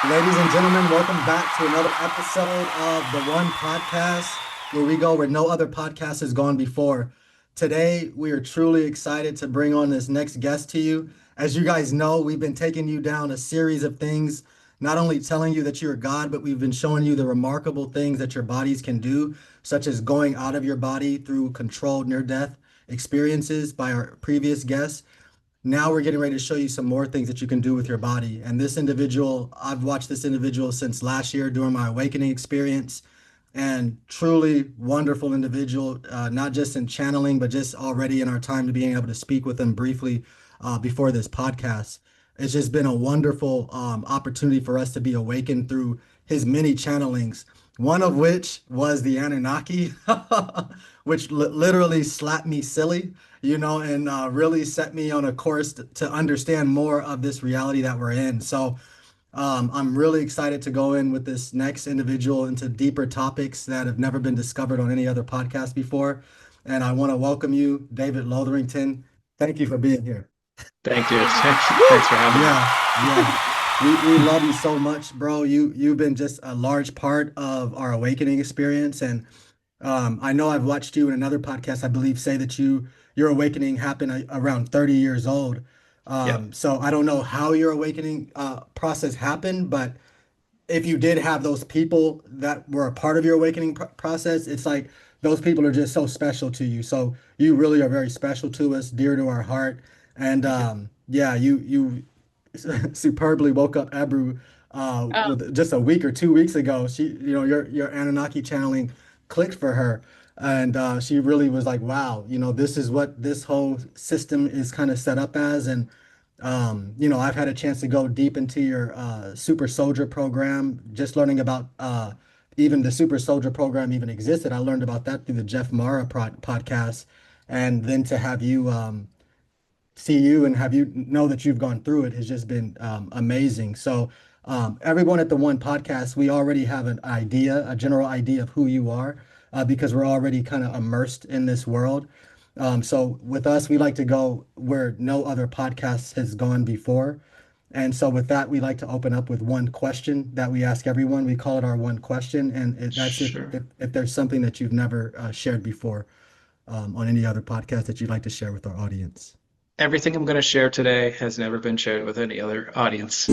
Ladies and gentlemen, welcome back to another episode of the One Podcast, where we go where no other podcast has gone before. Today, we are truly excited to bring on this next guest to you. As you guys know, we've been taking you down a series of things, not only telling you that you're God, but we've been showing you the remarkable things that your bodies can do, such as going out of your body through controlled near-death experiences by our previous guests. Now we're getting ready to show you some more things that you can do with your body. And this individual, I've watched this individual since last year during my awakening experience, and truly wonderful individual, not just in channeling, but just already in our time to being able to speak with him briefly before this podcast. It's just been a wonderful opportunity for us to be awakened through his many channelings, one of which was the Anunnaki, which literally slapped me silly, and really set me on a course to understand more of this reality that we're in. So I'm really excited to go in with this next individual into deeper topics that have never been discovered on any other podcast before. And I want to welcome you, David Lotherington. Thank you for being here. Thank you. Thank you. Thanks for having me. Yeah, yeah. We love you so much, bro. You've been just a large part of our awakening experience. And I know I've watched you in another podcast, I believe, say that your awakening happened around 30 years old. Yeah. So I don't know how your awakening process happened, but if you did have those people that were a part of your awakening process, it's like those people are just so special to you. So you really are very special to us, dear to our heart. And Thank you. yeah, you superbly woke up Ebru Oh, with just a week or 2 weeks ago. Your Anunnaki channeling clicked for her, and she really was like, "Wow, this is what this whole system is kind of set up as." And I've had a chance to go deep into your Super Soldier program, just learning about even the Super Soldier program even existed. I learned about that through the Jeff Mara podcast, and then to have you see you and have you know that you've gone through it has just been amazing. So, everyone at the One Podcast, we already have an idea, a general idea of who you are, because we're already kind of immersed in this world. So, with us, we like to go where no other podcast has gone before. And so, with that, we like to open up with one question that we ask everyone. We call it our one question, and that's Sure. if there's something that you've never shared before on any other podcast that you'd like to share with our audience. Everything I'm going to share today has never been shared with any other audience.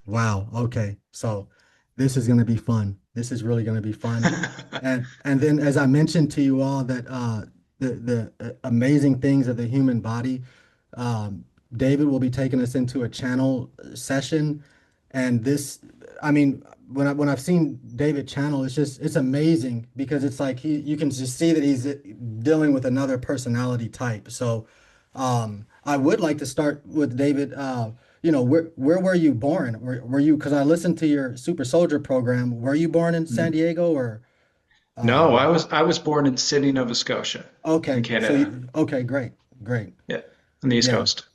Wow. Okay. So this is going to be fun. This is really going to be fun. And then as I mentioned to you all that the amazing things of the human body, David will be taking us into a channel session. And this, I mean, when I've seen David channel, it's amazing because it's like you can just see that he's dealing with another personality type. So I would like to start with David. Where were you born? Were you, because I listened to your Super Soldier program. Were you born in San Mhm. Diego or No, um I was born in Sydney, Nova Scotia, in okay, so Canada. okay, great, great. Yeah, on the East Yeah. Coast.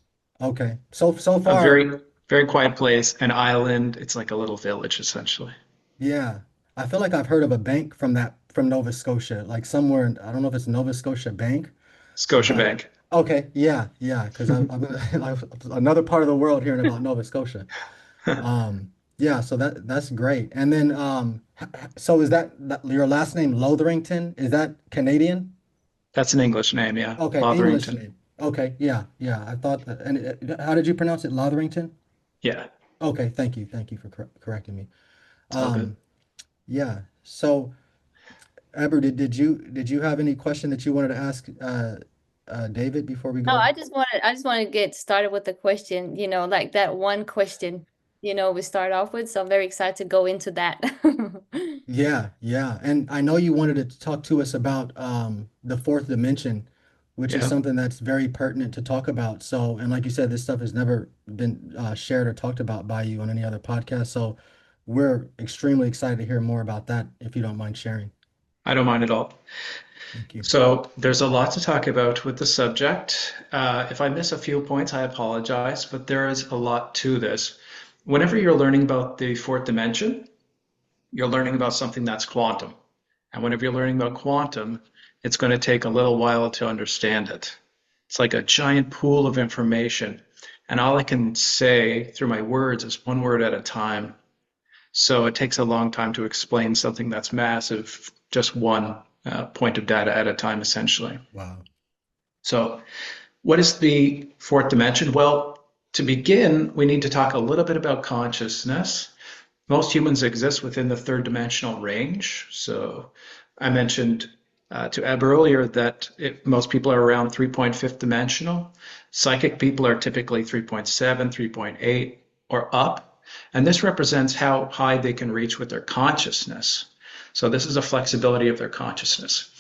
Okay. So A far, very, very quiet place, an island. It's like a little village, essentially. yeah. I feel like I've heard of a bank from Nova Scotia, like somewhere I don't know if it's Nova Scotia Bank, but Scotiabank. okay, yeah, yeah, because I'm another part of the world hearing about Nova Scotia. Yeah, so that's great. And then so is that your last name Lotherington? Is that Canadian? That's an English name, yeah. Okay, English Lotherington. name. Okay, yeah, yeah. I thought that. And how did you pronounce it? Lotherington? Yeah, Okay, thank you for correcting me. it's all good. Um, yeah. So, Eber, did you have any question that you wanted to ask David before we no, go? I just want to get started with the question, like that one question, we start off with. So I'm very excited to go into that. Yeah, yeah. And I know you wanted to talk to us about the fourth dimension, which is Yeah. something that's very pertinent to talk about. So, and like you said, this stuff has never been shared or talked about by you on any other podcast. So, we're extremely excited to hear more about that if you don't mind sharing. I don't mind at all. Thank you. So there's a lot to talk about with the subject. If I miss a few points, I apologize, but there is a lot to this. whenever you're learning about the fourth dimension, you're learning about something that's quantum. And whenever you're learning about quantum, it's going to take a little while to understand it. It's like a giant pool of information. And all I can say through my words is one word at a time. So it takes a long time to explain something that's massive, just one point of data at a time, essentially. Wow. So, what is the fourth dimension? Well, to begin, we need to talk a little bit about consciousness. Most humans exist within the third dimensional range. So, I mentioned to Eb earlier that most people are around 3.5 dimensional. Psychic people are typically 3.7, 3.8, or up. And this represents how high they can reach with their consciousness. So this is a flexibility of their consciousness.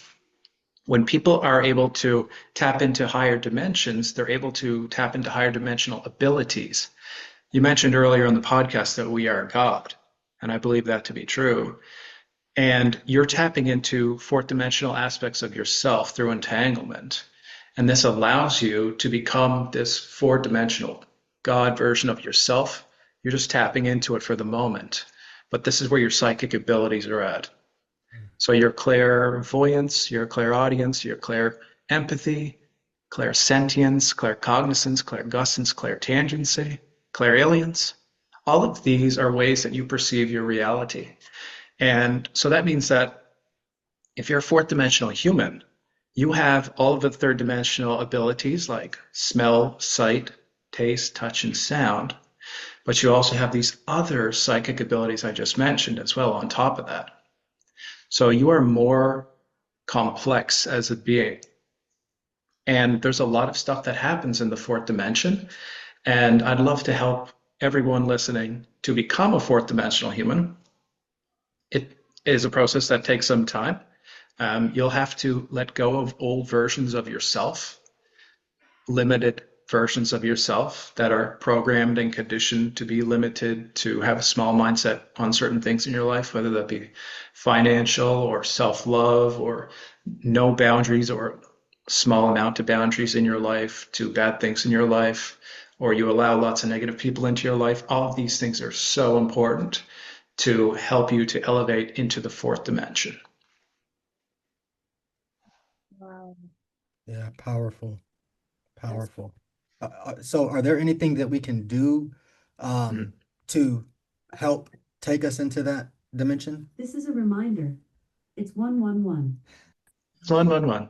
When people are able to tap into higher dimensions, they're able to tap into higher dimensional abilities. You mentioned earlier on the podcast that we are God, and I believe that to be true. And you're tapping into fourth dimensional aspects of yourself through entanglement. And this allows you to become this four dimensional God version of yourself. You're just tapping into it for the moment. But this is where your psychic abilities are at. So your clairvoyance, your clairaudience, your clairempathy, clairsentience, claircognizance, clairgustance, clairtangency, clairalience, all of these are ways that you perceive your reality. And so that means that if you're a fourth dimensional human, you have all of the third dimensional abilities like smell, sight, taste, touch, and sound. But you also have these other psychic abilities I just mentioned as well on top of that. So you are more complex as a being. And there's a lot of stuff that happens in the fourth dimension. And I'd love to help everyone listening to become a fourth dimensional human. It is a process that takes some time. You'll have to let go of old versions of yourself, limited versions of yourself that are programmed and conditioned to be limited, to have a small mindset on certain things in your life, whether that be financial or self-love or no boundaries or small amount of boundaries in your life, to bad things in your life, or you allow lots of negative people into your life. All of these things are so important to help you to elevate into the fourth dimension. Wow. Yeah, powerful, powerful. So are there anything that we can do Mhm. to help take us into that dimension? This is a reminder. It's 111. 111.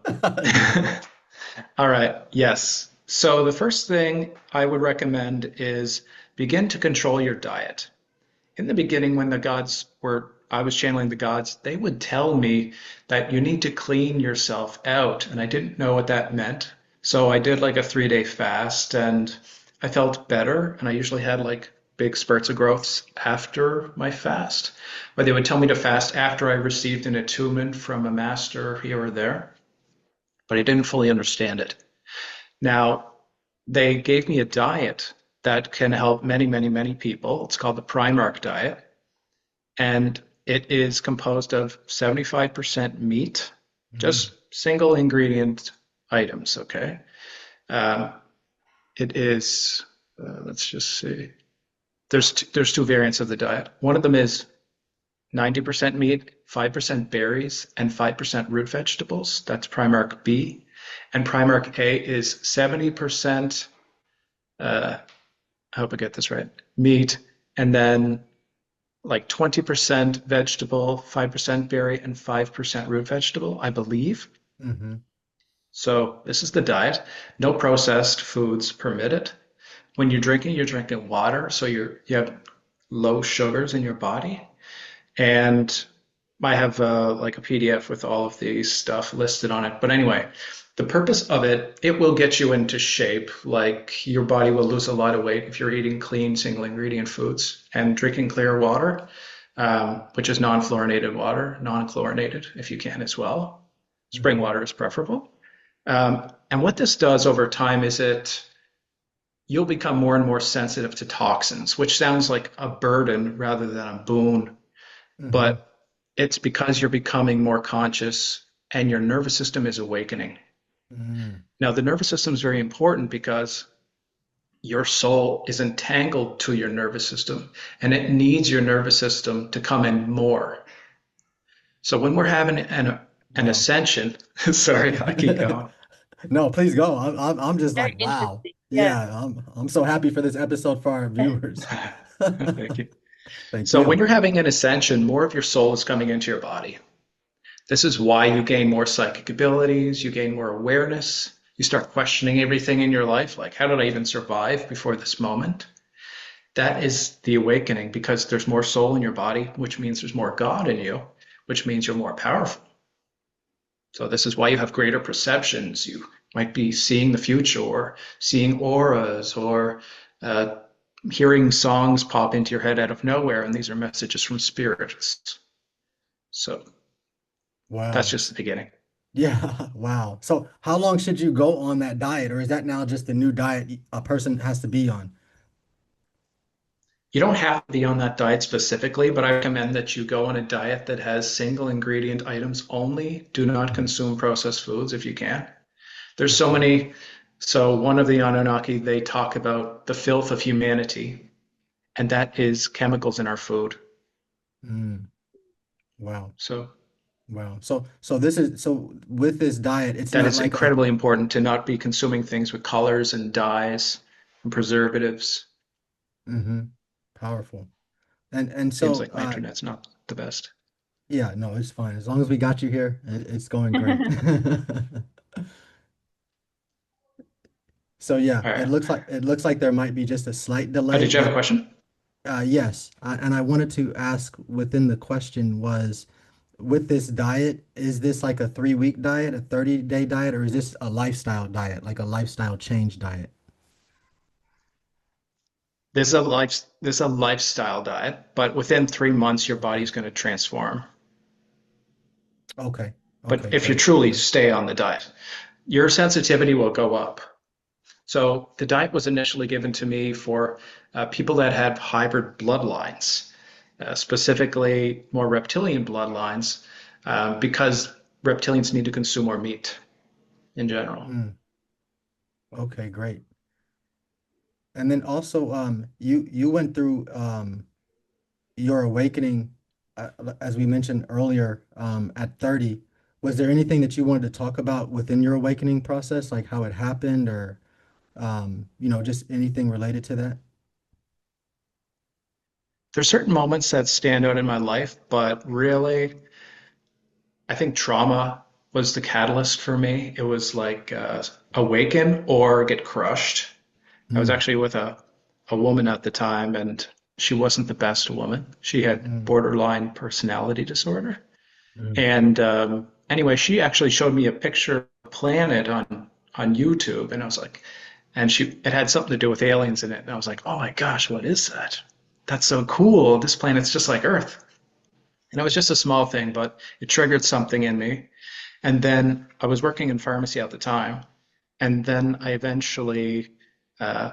All right. Yes. So the first thing I would recommend is begin to control your diet. In the beginning, when I was channeling the gods, they would tell me that you need to clean yourself out. And I didn't know what that meant. So I did like a 3-day fast and I felt better. And I usually had like big spurts of growths after my fast. But they would tell me to fast after I received an attunement from a master here or there. But I didn't fully understand it. Now, they gave me a diet that can help many, many, many people. It's called the Primark diet. And it is composed of 75% meat, just single ingredient items, okay? It is, let's just see. There's two variants of the diet. One of them is 90% meat, 5% berries, and 5% root vegetables. That's Primark B. And Primark A is 70%, I hope I get this right, meat, and then like 20% vegetable, 5% berry, and 5% root vegetable, I believe. Mm-hmm. So this is the diet. No processed foods permitted. When you're drinking water, so you have low sugars in your body. And I have like a PDF with all of the stuff listed on it. But anyway, the purpose of it, it will get you into shape. Like your body will lose a lot of weight if you're eating clean single ingredient foods and drinking clear water, which is non-fluorinated water, non-chlorinated if you can as well. Spring water is preferable. And what this does over time is you'll become more and more sensitive to toxins, which sounds like a burden rather than a boon. Mm-hmm. But it's because you're becoming more conscious and your nervous system is awakening. Mm-hmm. Now, the nervous system is very important because your soul is entangled to your nervous system and it needs your nervous system to come in more. So when we're having an Wow. ascension, sorry, I keep going. No, please go. I'm just Very like, wow. interesting. Yeah. Yeah, I'm so happy for this episode for our viewers. Thank you. Thank So when you. you're having an ascension, more of your soul is coming into your body. This is why you gain more psychic abilities, you gain more awareness, you start questioning everything in your life, like how did I even survive before this moment? That is the awakening because there's more soul in your body, which means there's more God in you, which means you're more powerful. So this is why you have greater perceptions. You might be seeing the future or seeing auras or uh, hearing songs pop into your head out of nowhere, and these are messages from spirits. So that's Wow. just the beginning. Yeah, wow. So how long should you go on that diet, or is that now just the new diet a person has to be on? You don't have to be on that diet specifically, but I recommend that you go on a diet that has single ingredient items only. Do not Mhm. consume processed foods if you can. There's so Okay. many. So one of the Anunnaki, they talk about the filth of humanity, and that is chemicals in our food. Mm, wow. So Wow. So this is so with this diet, it's that not is like a incredibly important to not be consuming things with colors and dyes and preservatives. powerful. And Seems so like my internet's not the best. yeah, no, it's fine. As long as we got you here, it's going great. So yeah, All right. it looks like there might be just a slight delay, Did you have a but question? yes. And I wanted to ask within the question was with this diet, is this like a 3 week diet, a 30-day diet, or is this a lifestyle diet, like a lifestyle change diet? This is a lifestyle diet, but within 3 months, your body's going to transform. Okay. But Okay, if you great. truly Great. stay on the diet, your sensitivity will go up. So the diet was initially given to me for people that have hybrid bloodlines, specifically more reptilian bloodlines, because reptilians need to consume more meat in general. Mm, okay, great. And then also, you went through your awakening, as we mentioned earlier, at 30. Was there anything that you wanted to talk about within your awakening process, like how it happened, or just anything related to that? There's certain moments that stand out in my life, but really, I think trauma was the catalyst for me. It was like awaken or get crushed. I was Mm, actually with a woman at the time, and she wasn't the best woman. She had mm, borderline personality disorder. mm. And anyway, she actually showed me a picture of a planet on YouTube, and I was like, and she it had something to do with aliens in it, and I was like, oh my gosh, what is that? That's so cool. This planet's just like Earth. And it was just a small thing, but it triggered something in me. And then I was working in pharmacy at the time, and then I eventually uh,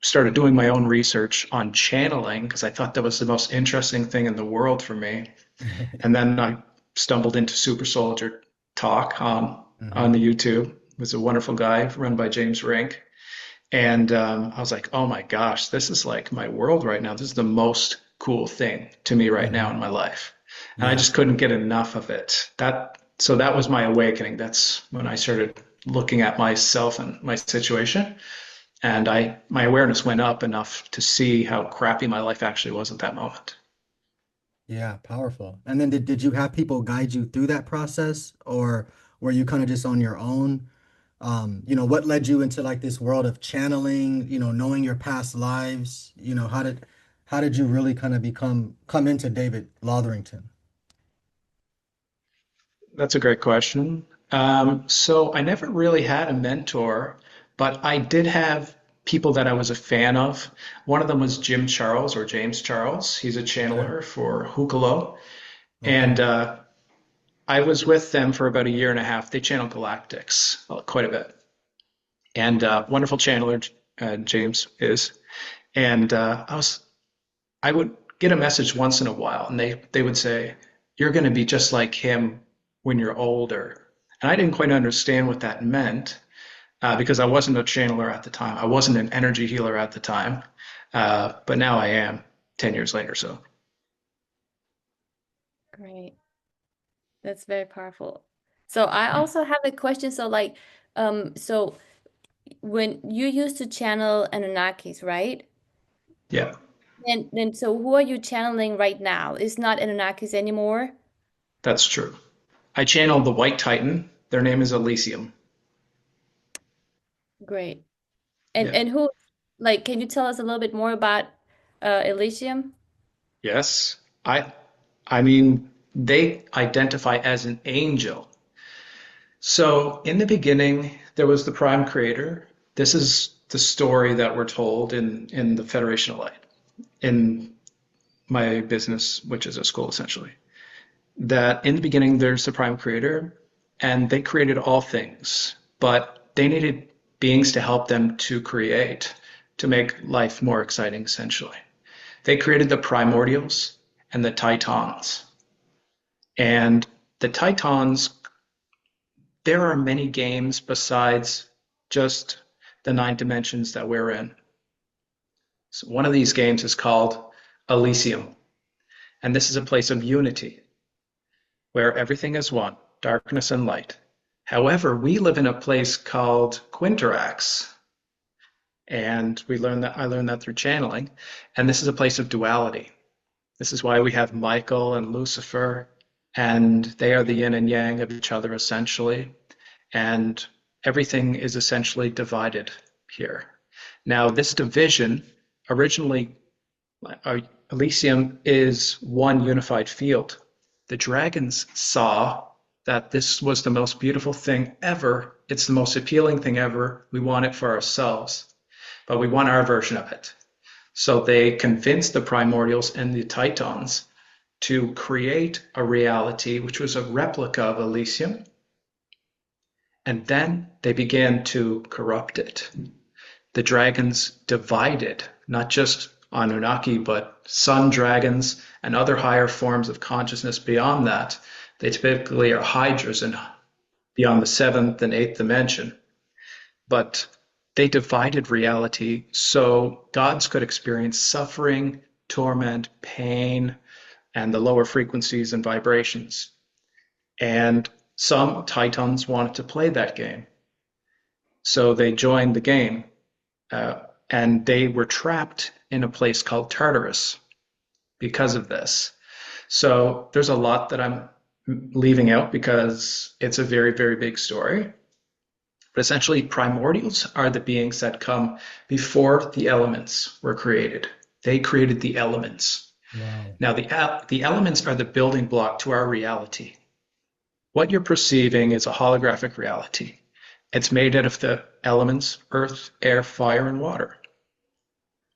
started doing my own research on channeling because I thought that was the most interesting thing in the world for me. And then I stumbled into Super Soldier Talk on Hmm. the YouTube. It was a wonderful guy run by James Rink. And I was like, oh my gosh, this is like my world right now. This is the most cool thing to me right now Hmm. in my life. And I Yeah. just couldn't get enough of it. So that was my awakening. That's when I started looking at myself and my situation. And my awareness went up enough to see how crappy my life actually was at that moment. Yeah, powerful. And then did you have people guide you through that process, or were you kind of just on your own? What led you into like this world of channeling, knowing your past lives? How did you really kind of come into David Lotherington? That's a great question. So I never really had a mentor, but I did have people that I was a fan of. One of them was Jim Charles or James Charles. He's a Okay. channeler for Hucalo. And Okay. I was with them for about a year and a half. They channel galactics quite a bit. And wonderful channeler, James is. And I would get a message once in a while, and they would say, "You're going to be just like him when you're older." And I didn't quite understand what that meant, because I wasn't a channeler at the time. I wasn't an energy healer at the time, but now I am 10 years later. So, Great. That's very powerful. So I also have a question. So like, so when you used to channel Anunnakis, right? yeah, And so who are you channeling right now? It's not Anunnakis anymore? that's true. I channeled the White Titan. Their name is Elysium. Great. Yeah. And who, like, can you tell us a little bit more about Elysium? Yes. I mean, they identify as an angel. So in the beginning, there was the prime creator. This is the story that we're told in the Federation of Light, in my business, which is a school essentially. That in the beginning, there's the prime creator, and they created all things, but they needed beings to help them to create, to make life more exciting, essentially. They created the primordials and the titans. And the titans, there are many games besides just the 9 dimensions that we're in. So one of these games is called Elysium, and this is a place of unity where everything is one, darkness and light. However, we live in a place called Quinterax, and I learned that through channeling, and this is a place of duality. This is why we have Michael and Lucifer, and they are the yin and yang of each other essentially, and everything is essentially divided here. Now, this division originally, Elysium is one unified field. The dragons saw that this was the most beautiful thing ever. It's the most appealing thing ever. We want it for ourselves, but we want our version of it. So they convinced the primordials and the titans to create a reality which was a replica of Elysium. And then they began to corrupt it. The dragons divided, not just Anunnaki, but sun dragons and other higher forms of consciousness beyond that. They typically are hydras and beyond the 7th and 8th dimension. But they divided reality so gods could experience suffering, torment, pain, and the lower frequencies and vibrations. And some titans wanted to play that game. So they joined the game, and they were trapped in a place called Tartarus because of this. So there's a lot that I'm leaving out because it's a very, very big story. But essentially, primordials are the beings that come before the elements were created. They created the elements. Wow. Now, the elements are the building block to our reality. What you're perceiving is a holographic reality. It's made out of the elements, earth, air, fire, and water.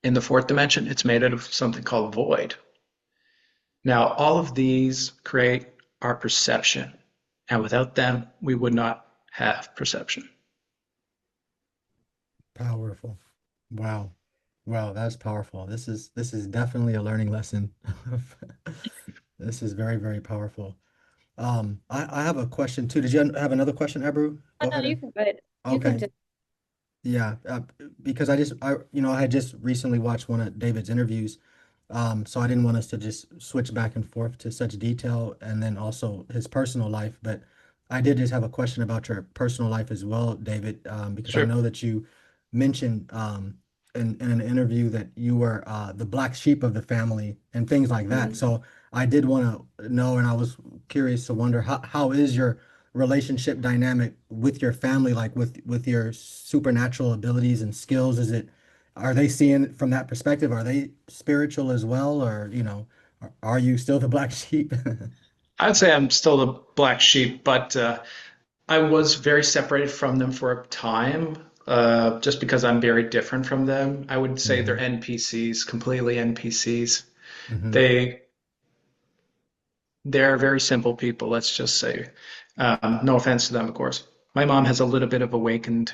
In the 4th dimension, it's made out of something called void. Now, all of these create our perception, and without them, we would not have perception. Powerful. Wow. Wow, that's powerful. This is definitely a learning lesson. This is very, very powerful. I have a question too. Did you have another question, Ebru? Oh, Go no, ahead you and can go ahead. You can okay. just, Yeah, because I had just recently watched one of David's interviews, so I didn't want us to just switch back and forth to such detail, and then also his personal life. But I did just have a question about your personal life as well, David, because I Sure. know that you mentioned in an interview that you were the black sheep of the family and things like that. Mhm. So I did want to know, and I was curious to wonder how is your relationship dynamic with your family, like with your supernatural abilities and skills? Are they seeing it from that perspective? Are they spiritual as well, or are you still the black sheep? I'd say I'm still the black sheep, but I was very separated from them for a time, just because I'm very different from them. I would say they're Hmm. NPCs, completely NPCs. Hmm. They they're very simple people, let's just say. No offense to them, of course. My mom has a little bit of awakenedness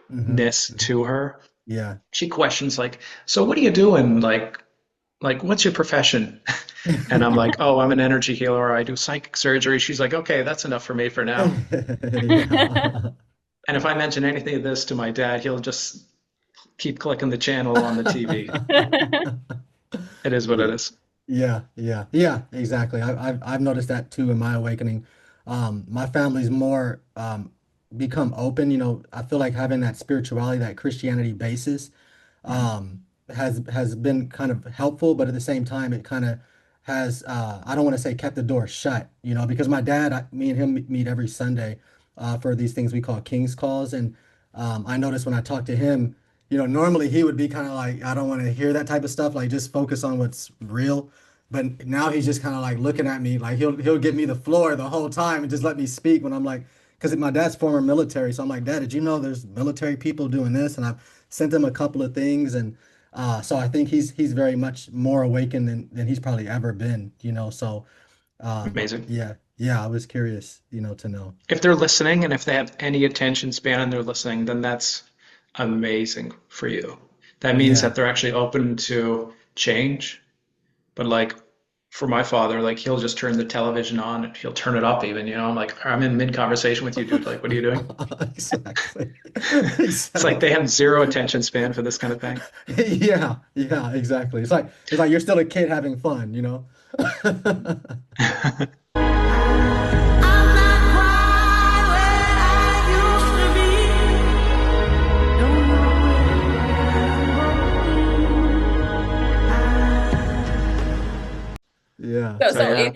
Hmm. to her. Yeah. She questions like, "So what are you doing? Like what's your profession?" And I'm like, "Oh, I'm an energy healer. I do psychic surgery." She's like, "Okay, that's enough for me for now." Yeah. And And if I mention anything of this to my dad, he'll just keep clicking the channel on the TV. It is what it Yeah. is. Yeah, exactly. I've noticed that too in my awakening. My family's more become open, I feel like having that spirituality, that Christianity basis, Mhm. has been kind of helpful, but at the same time, it kind of has I don't want to say kept the door shut, because my dad, me and him meet every Sunday for these things we call King's calls, and I noticed when I talk to him, normally he would be kind of like, I don't want to hear that type of stuff, like just focus on what's real. But now he's just kind of like looking at me, like he'll give me the floor the whole time and just let me speak when I'm like, because my dad's former military, so I'm like, Dad, did you know there's military people doing this? And I've sent him a couple of things, and so I think he's very much more awakened than he's probably ever been, So Amazing. yeah, I was curious, to know. If they're listening and if they have any attention span and they're listening, then that's amazing for you. That means Yeah. that they're actually open to change. But like for my father, like he'll just turn the television on, he'll turn it up even, I'm like, I'm in mid conversation with you, dude. Like, what are you doing? Exactly. It's like they Exactly. have zero attention span for this kind of thing. Yeah, exactly. It's like you're still a kid having fun. I'm not quite where I used to be. Don't know Yeah. So, So so yeah,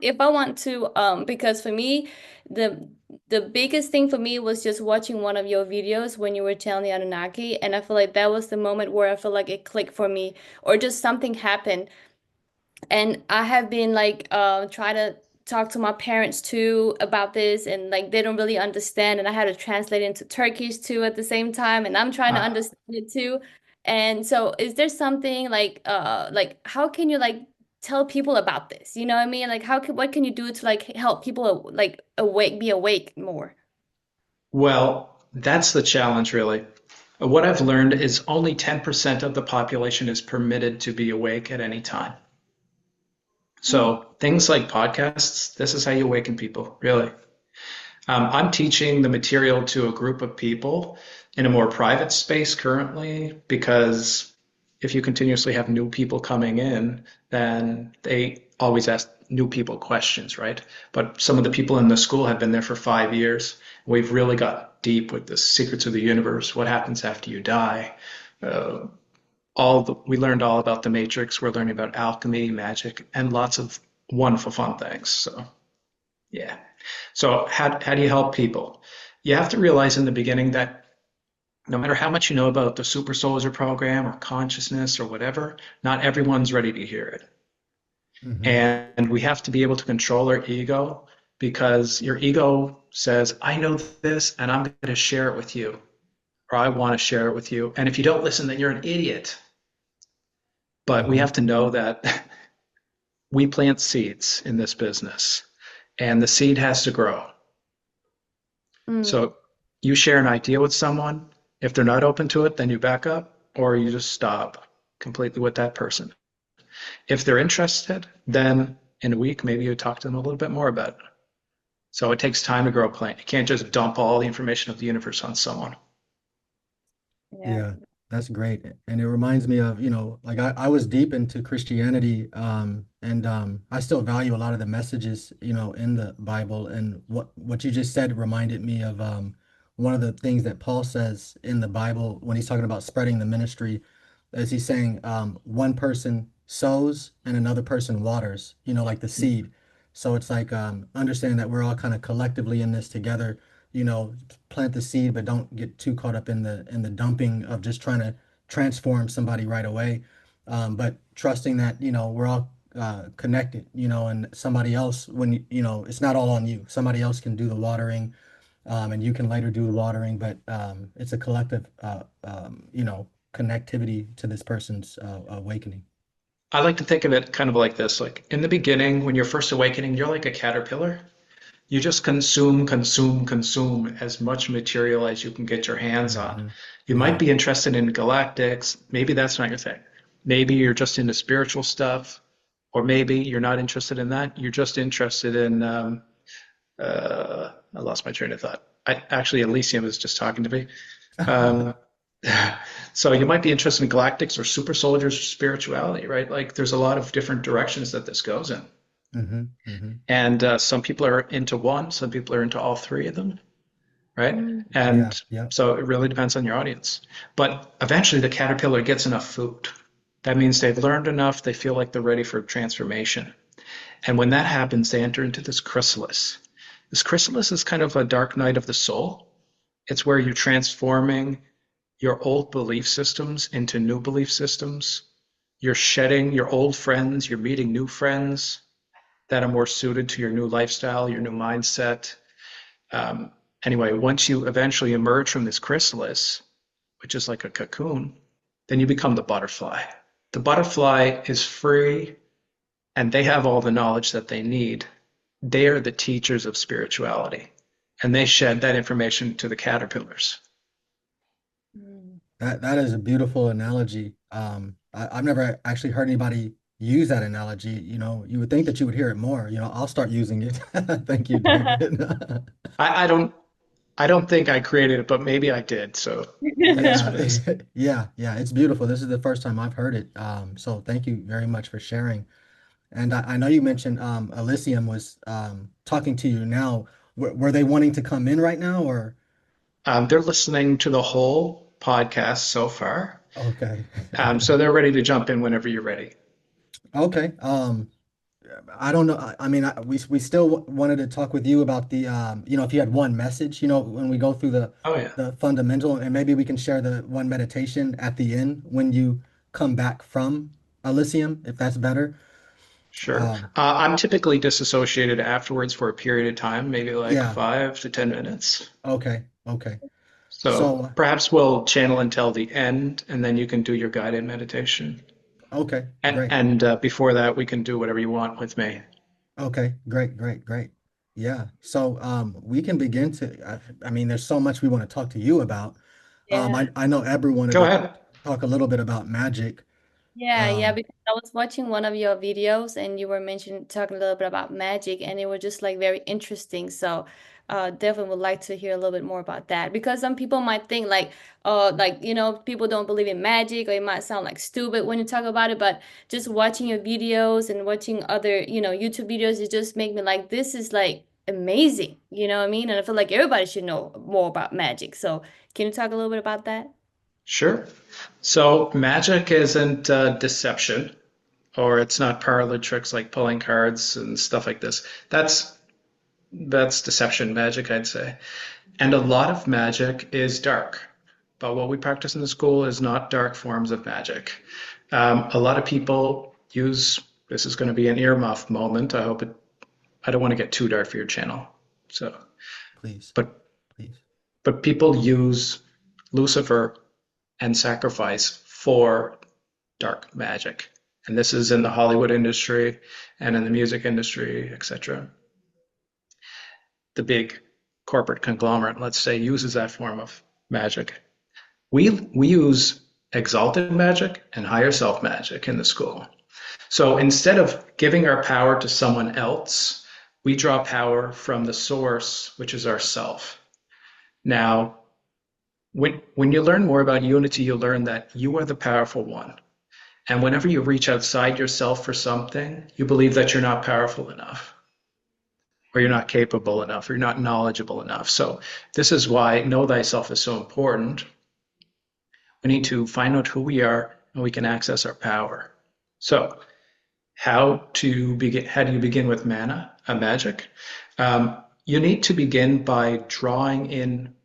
if I want to, because for me, the biggest thing for me was just watching one of your videos when you were telling the Anunnaki, and I feel like that was the moment where I feel like it clicked for me, or just something happened. And I have been like try to talk to my parents too about this, and like they don't really understand, and I had to translate into Turkish too at the same time, and I'm trying to uh, understand it too. And so is there something like how can you like tell people about this? You know what I mean? Like what can you do to like help people like be awake more? well, that's the challenge really. What I've learned is only 10% of the population is permitted to be awake at any time. Mm, So things like podcasts, this is how you awaken people, really. I'm teaching the material to a group of people in a more private space currently because if you continuously have new people coming in, then they always ask new people questions, right? But some of the people in the school have been there for 5 years. We've really got deep with the secrets of the universe, what happens after you die. Uh, we learned all about the Matrix. We're learning about alchemy, magic, and lots of wonderful fun things. So yeah. So how do you help people? You have to realize in the beginning that no matter how much you know about the super soldier program or consciousness or whatever, not everyone's ready to hear it. Hmm. And we have to be able to control our ego because your ego says, I know this and I'm going to share it with you, or I want to share it with you. And if you don't listen, then you're an idiot. But we Hmm. have to know that we plant seeds in this business and the seed has to grow. mm, So you share an idea with someone. If they're not open to it, then you back up or you just stop completely with that person. If they're interested, then in a week, maybe you talk to them a little bit more about it. So it takes time to grow a plant. You can't just dump all the information of the universe on someone. yeah. Yeah, that's great. And it reminds me of, like I was deep into Christianity, and I still value a lot of the messages, in the Bible. And what you just said reminded me of one of the things that Paul says in the Bible when he's talking about spreading the ministry, is he's saying one person sows and another person waters, like the seed. So it's like understanding that we're all kind of collectively in this together, you know, plant the seed, but don't get too caught up in the dumping of just trying to transform somebody right away. But trusting that, we're all connected, and somebody else, when it's not all on you. Somebody else can do the watering, and you can later do the watering, but it's a collective, connectivity to this person's awakening. I like to think of it kind of like this. Like in the beginning, when you're first awakening, you're like a caterpillar. You just consume, consume, consume as much material as you can get your hands on. Hmm. You might Yeah. be interested in galactics. Maybe that's not your thing. Maybe you're just into spiritual stuff, or maybe you're not interested in that. You're just interested in I lost my train of thought. Actually, Elysium is just talking to me. Um, so you might be interested in galactics or super soldiers or spirituality, right? Like there's a lot of different directions that this goes in. Mm-hmm. Mm-hmm. And some people are into one, some people are into all three of them, right? Mm. Yeah. And Yeah. so it really depends on your audience. But eventually the caterpillar gets enough food. That means they've learned enough, they feel like they're ready for transformation. And when that happens, they enter into this chrysalis. This chrysalis is kind of a dark night of the soul. It's where you're transforming your old belief systems into new belief systems. You're shedding your old friends, you're meeting new friends that are more suited to your new lifestyle, your new mindset. Anyway, once you eventually emerge from this chrysalis, which is like a cocoon, then you become the butterfly. The butterfly is free and they have all the knowledge that they need. They are the teachers of spirituality and they shed that information to the caterpillars. Mm. That is a beautiful analogy. I've never actually heard anybody use that analogy. You would think that you would hear it more. I'll start using it. Thank you, David. I don't I don't think I created it, but maybe I did. So it is Yeah, what it is. yeah, it's beautiful. This is the first time I've heard it. So thank you very much for sharing. And I know you mentioned Elysium was talking to you now. Were they wanting to come in right now or? They're listening to the whole podcast so far. Okay. So they're ready to jump in whenever you're ready. Okay. I don't know. I mean, we still wanted to talk with you about the if you had one message, when we go through the Oh yeah, the fundamental, and maybe we can share the one meditation at the end when you come back from Elysium, if that's better. sure. Um, I'm typically disassociated afterwards for a period of time, maybe like yeah. 5 to 10 minutes. Okay. Okay. So So, perhaps we'll channel until the end, and then you can do your guided meditation. okay. And, Great. and before that, we can do whatever you want with me. Okay. Great. Great. Great. Yeah. So, we can begin to. I mean, there's so much we want to talk to you about. Yeah. I know Ebru wanted Go to ahead. talk a little bit about magic. Yeah, Um, because I was watching one of your videos and you were talking a little bit about magic and it was just like very interesting. So definitely would like to hear a little bit more about that because some people might think people don't believe in magic or it might sound like stupid when you talk about it, but just watching your videos and watching other, YouTube videos, it just make me like, this is like amazing, you know what I mean? And I feel like everybody should know more about magic. So can you talk a little bit about that? Sure. So magic isn't deception, or it's not parlor tricks like pulling cards and stuff like this. That's deception magic, I'd say. And a lot of magic is dark. But what we practice in the school is not dark forms of magic. A lot of people use, this is going to be an earmuff moment. I don't want to get too dark for your channel. So, please, but please. but people use Lucifer and sacrifice for dark magic. And this is in the Hollywood industry and in the music industry, etc. The big corporate conglomerate, let's say, uses that form of magic. We use exalted magic and higher self magic in the school. So instead of giving our power to someone else, we draw power from the source, which is ourself. Now, when you learn more about unity, you learn that you are the powerful one. And whenever you reach outside yourself for something, you believe that you're not powerful enough, or you're not capable enough, or you're not knowledgeable enough. So this is why know thyself is so important. We need to find out who we are and we can access our power. So how do you begin with magic? You need to begin by drawing in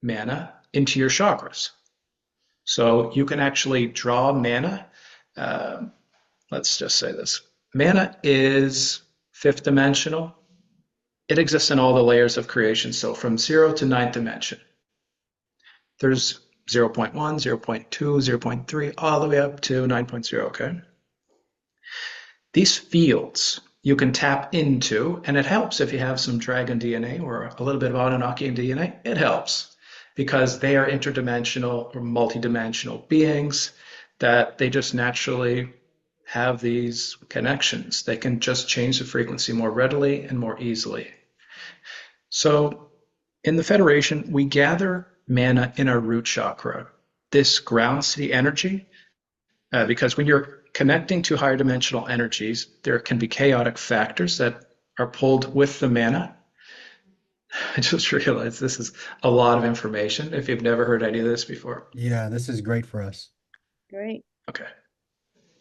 mana into your chakras. So you can actually draw mana. Let's just say this. Mana is fifth dimensional. It exists in all the layers of creation. So from 0 to ninth dimension. There's 0.1, 0.2, 0.3, all the way up to 9.0, okay? These fields you can tap into, and it helps if you have some dragon DNA or a little bit of Anunnaki DNA. It helps because they are interdimensional or multidimensional beings that they just naturally have these connections. They can just change the frequency more readily and more easily. So in the Federation, we gather mana in our root chakra, this ground city energy, because when you're connecting to higher dimensional energies, there can be chaotic factors that are pulled with the mana. I just realized this is a lot of information if you've never heard any of this before. Yeah, this is great for us. Great. Okay,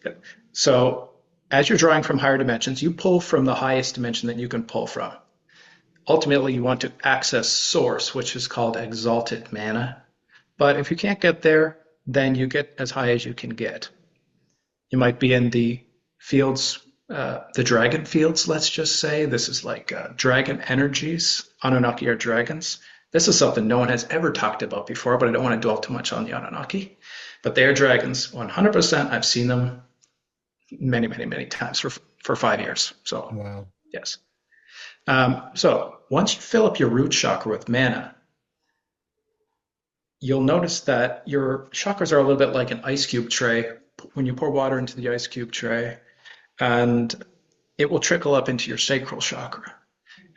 good. So as you're drawing from higher dimensions, you pull from the highest dimension that you can pull from. Ultimately, you want to access source, which is called exalted mana. But if you can't get there, then you get as high as you can get. You might be in the fields, the dragon fields, let's just say. This is like dragon energies. Anunnaki are dragons. This is something no one has ever talked about before, but I don't want to dwell too much on the Anunnaki. But they are dragons, 100%. I've seen them many, many, many times for 5 years. So, Wow. yes. So once you fill up your root chakra with mana, you'll notice that your chakras are a little bit like an ice cube tray. When you pour water into the ice cube tray, and it will trickle up into your sacral chakra.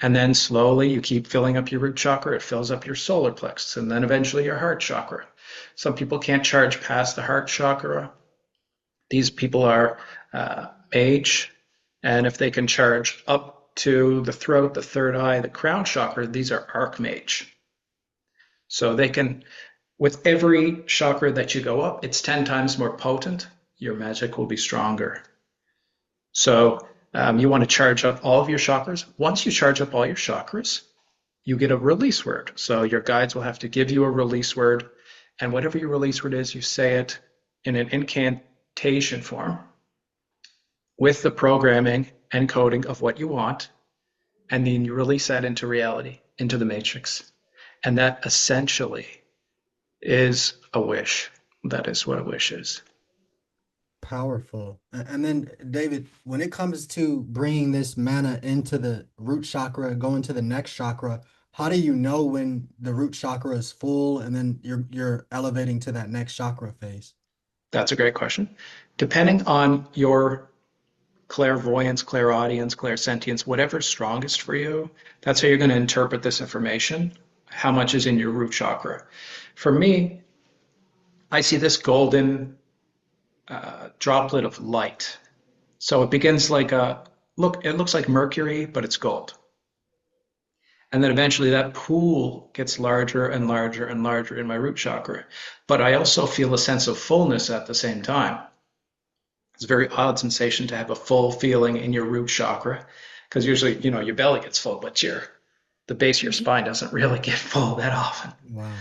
And then slowly you keep filling up your root chakra, it fills up your solar plexus, and then eventually your heart chakra. Some people can't charge past the heart chakra. These people are mage, and if they can charge up to the throat, the third eye, the crown chakra, these are archmage. So they can, with every chakra that you go up, it's 10 times more potent. Your magic will be stronger. So you want to charge up all of your chakras. Once you charge up all your chakras, you get a release word. So your guides will have to give you a release word. And whatever your release word is, you say it in an incantation form with the programming and coding of what you want. And then you release that into reality, into the matrix. And that essentially is a wish. That is what a wish is. Powerful. And then, David, when it comes to bringing this mana into the root chakra, going to the next chakra, how do you know when the root chakra is full and then you're elevating to that next chakra phase? That's a great question. Depending on your clairvoyance, clairaudience, clairsentience, whatever's strongest for you, that's how you're going to interpret this information, how much is in your root chakra. For me, I see this golden droplet of light. So it begins like it looks like mercury, but it's gold. And then eventually that pool gets larger and larger and larger in my root chakra. But I also feel a sense of fullness at the same time. It's a very odd sensation to have a full feeling in your root chakra, because usually, your belly gets full, but the base of your spine doesn't really get full that often. Wow.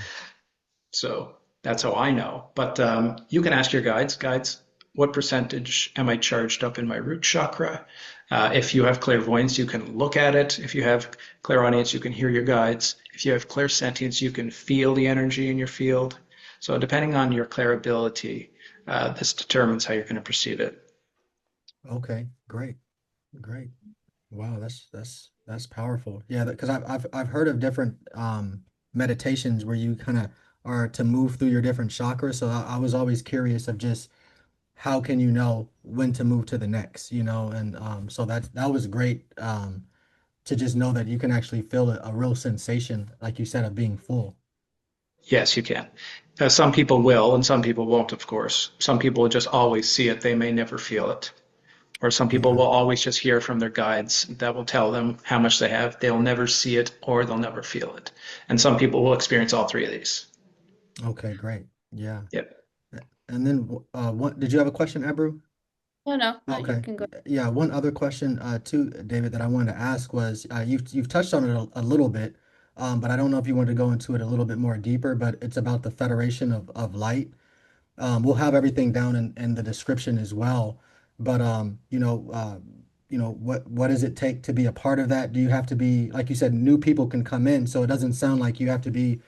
So that's how I know. But you can ask your guides, what percentage am I charged up in my root chakra? If you have clairvoyance, you can look at it. If you have clairaudience, you can hear your guides. If you have clairsentience, you can feel the energy in your field. So depending on your clairability, this determines how you're going to perceive it. Okay, great. Wow, that's powerful. Yeah, because I've heard of different meditations where you kind of are to move through your different chakras. So I was always curious of just how can you know when to move to the next, and so that was great to just know that you can actually feel a real sensation, like you said, of being full. Yes, you can. Some people will, and some people won't, of course. Some people will just always see it. They may never feel it. Or some people Yeah. will always just hear from their guides that will tell them how much they have. They'll never see it or they'll never feel it. And some people will experience all three of these. Okay, great. Yeah. Yep. And then what did you have a question, Ebru? No, you Okay. can go. Yeah, one other question too, David, that I wanted to ask was you've touched on it a little bit, but I don't know if you wanted to go into it a little bit more deeper, but it's about the Federation of Light. We'll have everything down in the description as well. But what does it take to be a part of that? Do you have to be, like you said, new people can come in, so it doesn't sound like you have to be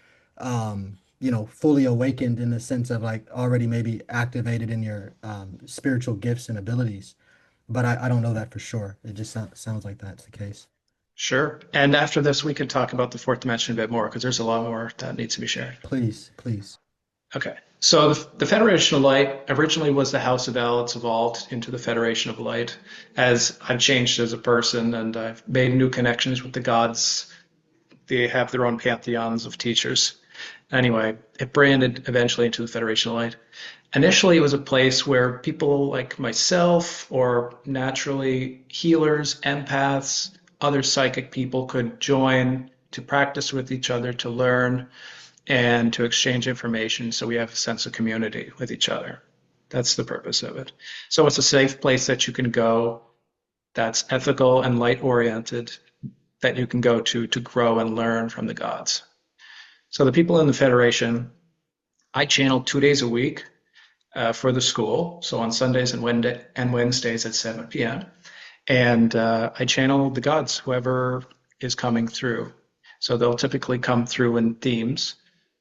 fully awakened in the sense of like already maybe activated in your spiritual gifts and abilities. But I don't know that for sure. It just sounds like that's the case. Sure. And after this, we could talk about the fourth dimension a bit more because there's a lot more that needs to be shared. Please. Okay. So the Federation of Light originally was the House of El. It's evolved into the Federation of Light as I've changed as a person and I've made new connections with the gods They have their own pantheons of teachers. Anyway, it branded eventually into the Federation of Light. Initially, it was a place where people like myself or naturally healers, empaths, other psychic people could join to practice with each other, to learn, and to exchange information so we have a sense of community with each other. That's the purpose of it. So it's a safe place that you can go that's ethical and light oriented, that you can go to grow and learn from the gods. So the people in the Federation, I channel 2 days a week for the school. So on Sundays and Wednesdays at 7 p.m. And I channel the gods, whoever is coming through. So they'll typically come through in themes.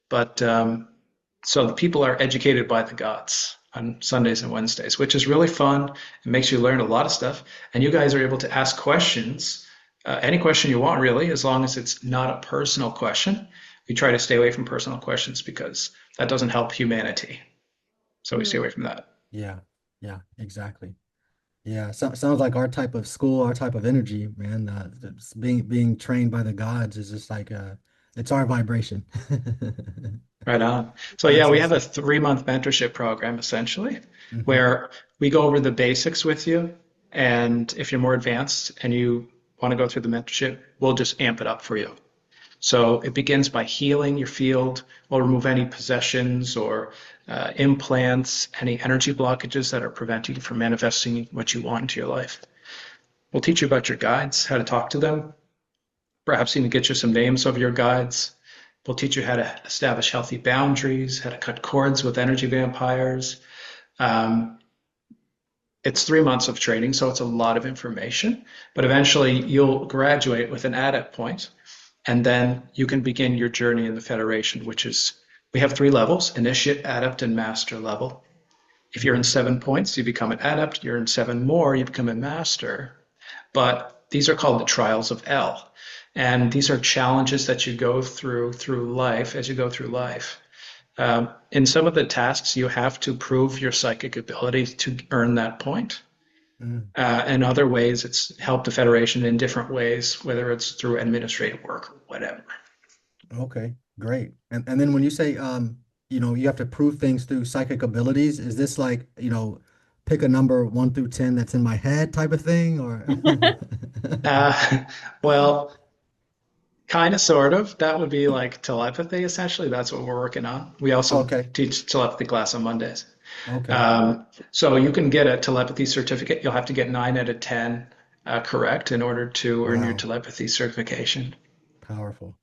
But so the people are educated by the gods on Sundays and Wednesdays, which is really fun. It makes you learn a lot of stuff. And you guys are able to ask questions, any question you want, really, as long as it's not a personal question. We try to stay away from personal questions because that doesn't help humanity. So we stay away from that. Yeah, yeah, exactly. Yeah, sounds like our type of school, our type of energy, man. Being trained by the gods is just like it's our vibration. Right on. So That's yeah, we have a awesome. 3-month mentorship program essentially, Hmm. where we go over the basics with you. And if you're more advanced and you want to go through the mentorship, we'll just amp it up for you. So it begins by healing your field. We'll remove any possessions or implants, any energy blockages that are preventing you from manifesting what you want into your life. We'll teach you about your guides, how to talk to them, perhaps even get you some names of your guides. We'll teach you how to establish healthy boundaries, how to cut cords with energy vampires. Um, it's 3 months of training, so it's a lot of information, but eventually you'll graduate with an adept point, and then you can begin your journey in the Federation, which is, we have 3 levels: initiate, adept, and master level. If you're in 7 points, you become an adept. You're in 7 more, you become a master. But these are called the trials of El. And these are challenges that you go through life as you go through life. In some of the tasks, you have to prove your psychic ability to earn that point. Mm. In other ways, it's helped the Federation in different ways, whether it's through administrative work or whatever. Okay, great. And then when you say you have to prove things through psychic abilities, is this like, pick a number 1 through 10 that's in my head type of thing, or? Well, kind of, sort of. That would be like telepathy, essentially. That's what we're working on. We also Okay, teach telepathy class on Mondays. okay. So you can get a telepathy certificate. You'll have to get 9 out of 10 correct in order to earn your Wow, telepathy certification. powerful.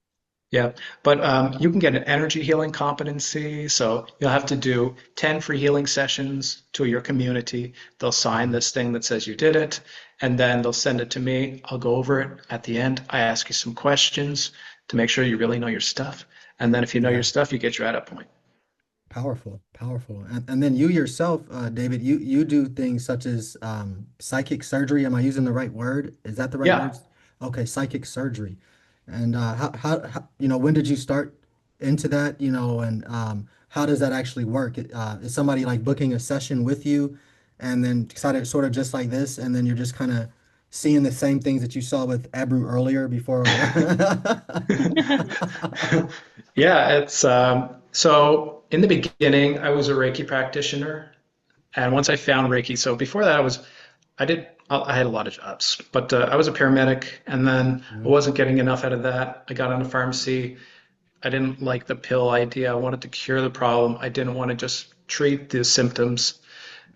Yeah, but you can get an energy healing competency. So you'll have to do 10 free healing sessions to your community. They'll sign Mhm. this thing that says you did it, and then they'll send it to me. I'll go over it at the end. I ask you some questions to make sure you really know your stuff. And then if you know your Yeah. stuff, you get your add-up point. Powerful, powerful. And then you yourself, David, you do things such as psychic surgery. Am I using the right word? Is that the right Yeah. words? Okay, psychic surgery. And how when did you start into that, and how does that actually work? Is somebody like booking a session with you and then sort of just like this, and then you're just kind of seeing the same things that you saw with Ebru earlier before? Yeah, it's so in the beginning, I was a Reiki practitioner, and once I found Reiki, so before that, I had a lot of jobs, but I was a paramedic, and then I Mhm. wasn't getting enough out of that. I got into pharmacy. I didn't like the pill idea. I wanted to cure the problem. I didn't want to just treat the symptoms.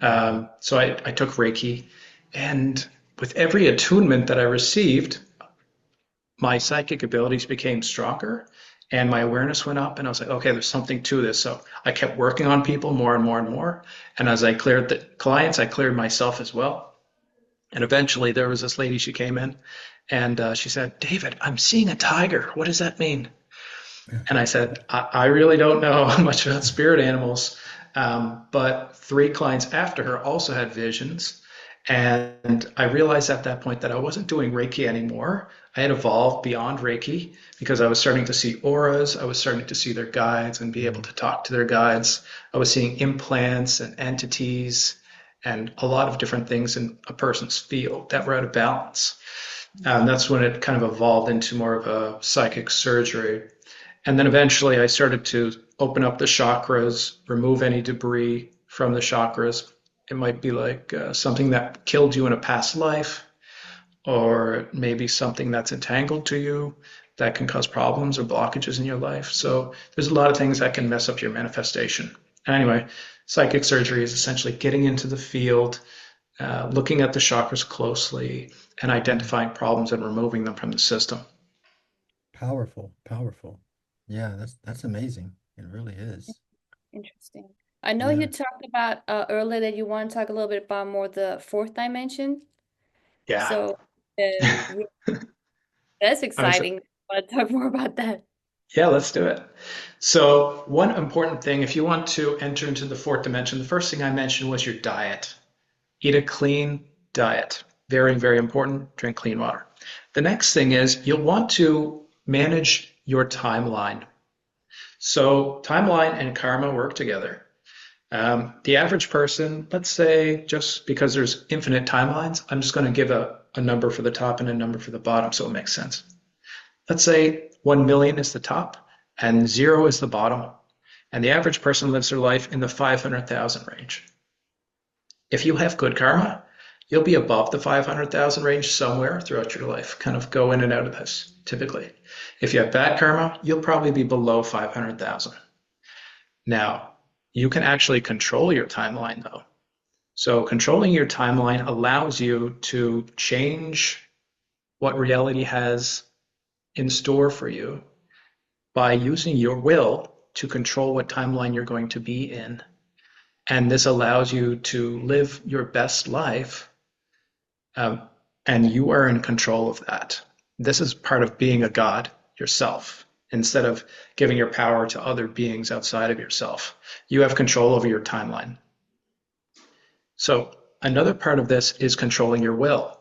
Okay. So I took Reiki, and with every attunement that I received, my psychic abilities became stronger and my awareness went up, and I was like, okay, there's something to this. So I kept working on people more and more and more. And as I cleared the clients, I cleared myself as well. And eventually there was this lady, she came in and she said, David, I'm seeing a tiger. What does that mean? And I said, I really don't know much about spirit animals. But 3 clients after her also had visions. And I realized at that point that I wasn't doing Reiki anymore. I had evolved beyond Reiki because I was starting to see auras. I was starting to see their guides and be able Mhm. to talk to their guides. I was seeing implants and entities and a lot of different things in a person's field that were out of balance. And that's when it kind of evolved into more of a psychic surgery. And then eventually I started to open up the chakras, remove any debris from the chakras. It might be like something that killed you in a past life, or maybe something that's entangled to you that can cause problems or blockages in your life. So there's a lot of things that can mess up your manifestation. Anyway, psychic surgery is essentially getting into the field, looking at the chakras closely, and identifying problems and removing them from the system. Powerful, powerful. Yeah, that's amazing. It really is. Interesting. I know Yeah. you talked about earlier that you want to talk a little bit about more the fourth dimension. Yeah. So that's I'm so, exciting. I want to talk more about that. yeah, let's do it. So, one important thing, if you want to enter into the fourth dimension, the first thing I mentioned was your diet. Eat a clean diet. Very, very important. Drink clean water. The next thing is you'll want to manage your timeline. So, timeline and karma work together. The average person, let's say, just because there's infinite timelines, I'm just going to give a number for the top and a number for the bottom so it makes sense. Let's say 1 million is the top and 0 is the bottom. And the average person lives their life in the 500,000 range. If you have good karma, you'll be above the 500,000 range somewhere throughout your life, kind of go in and out of this typically. If you have bad karma, you'll probably be below 500,000. Now, you can actually control your timeline though. So controlling your timeline allows you to change what reality has in store for you by using your will to control what timeline you're going to be in. And this allows you to live your best life, and you are in control of that. This is part of being a god yourself. Instead of giving your power to other beings outside of yourself, you have control over your timeline. So another part of this is controlling your will.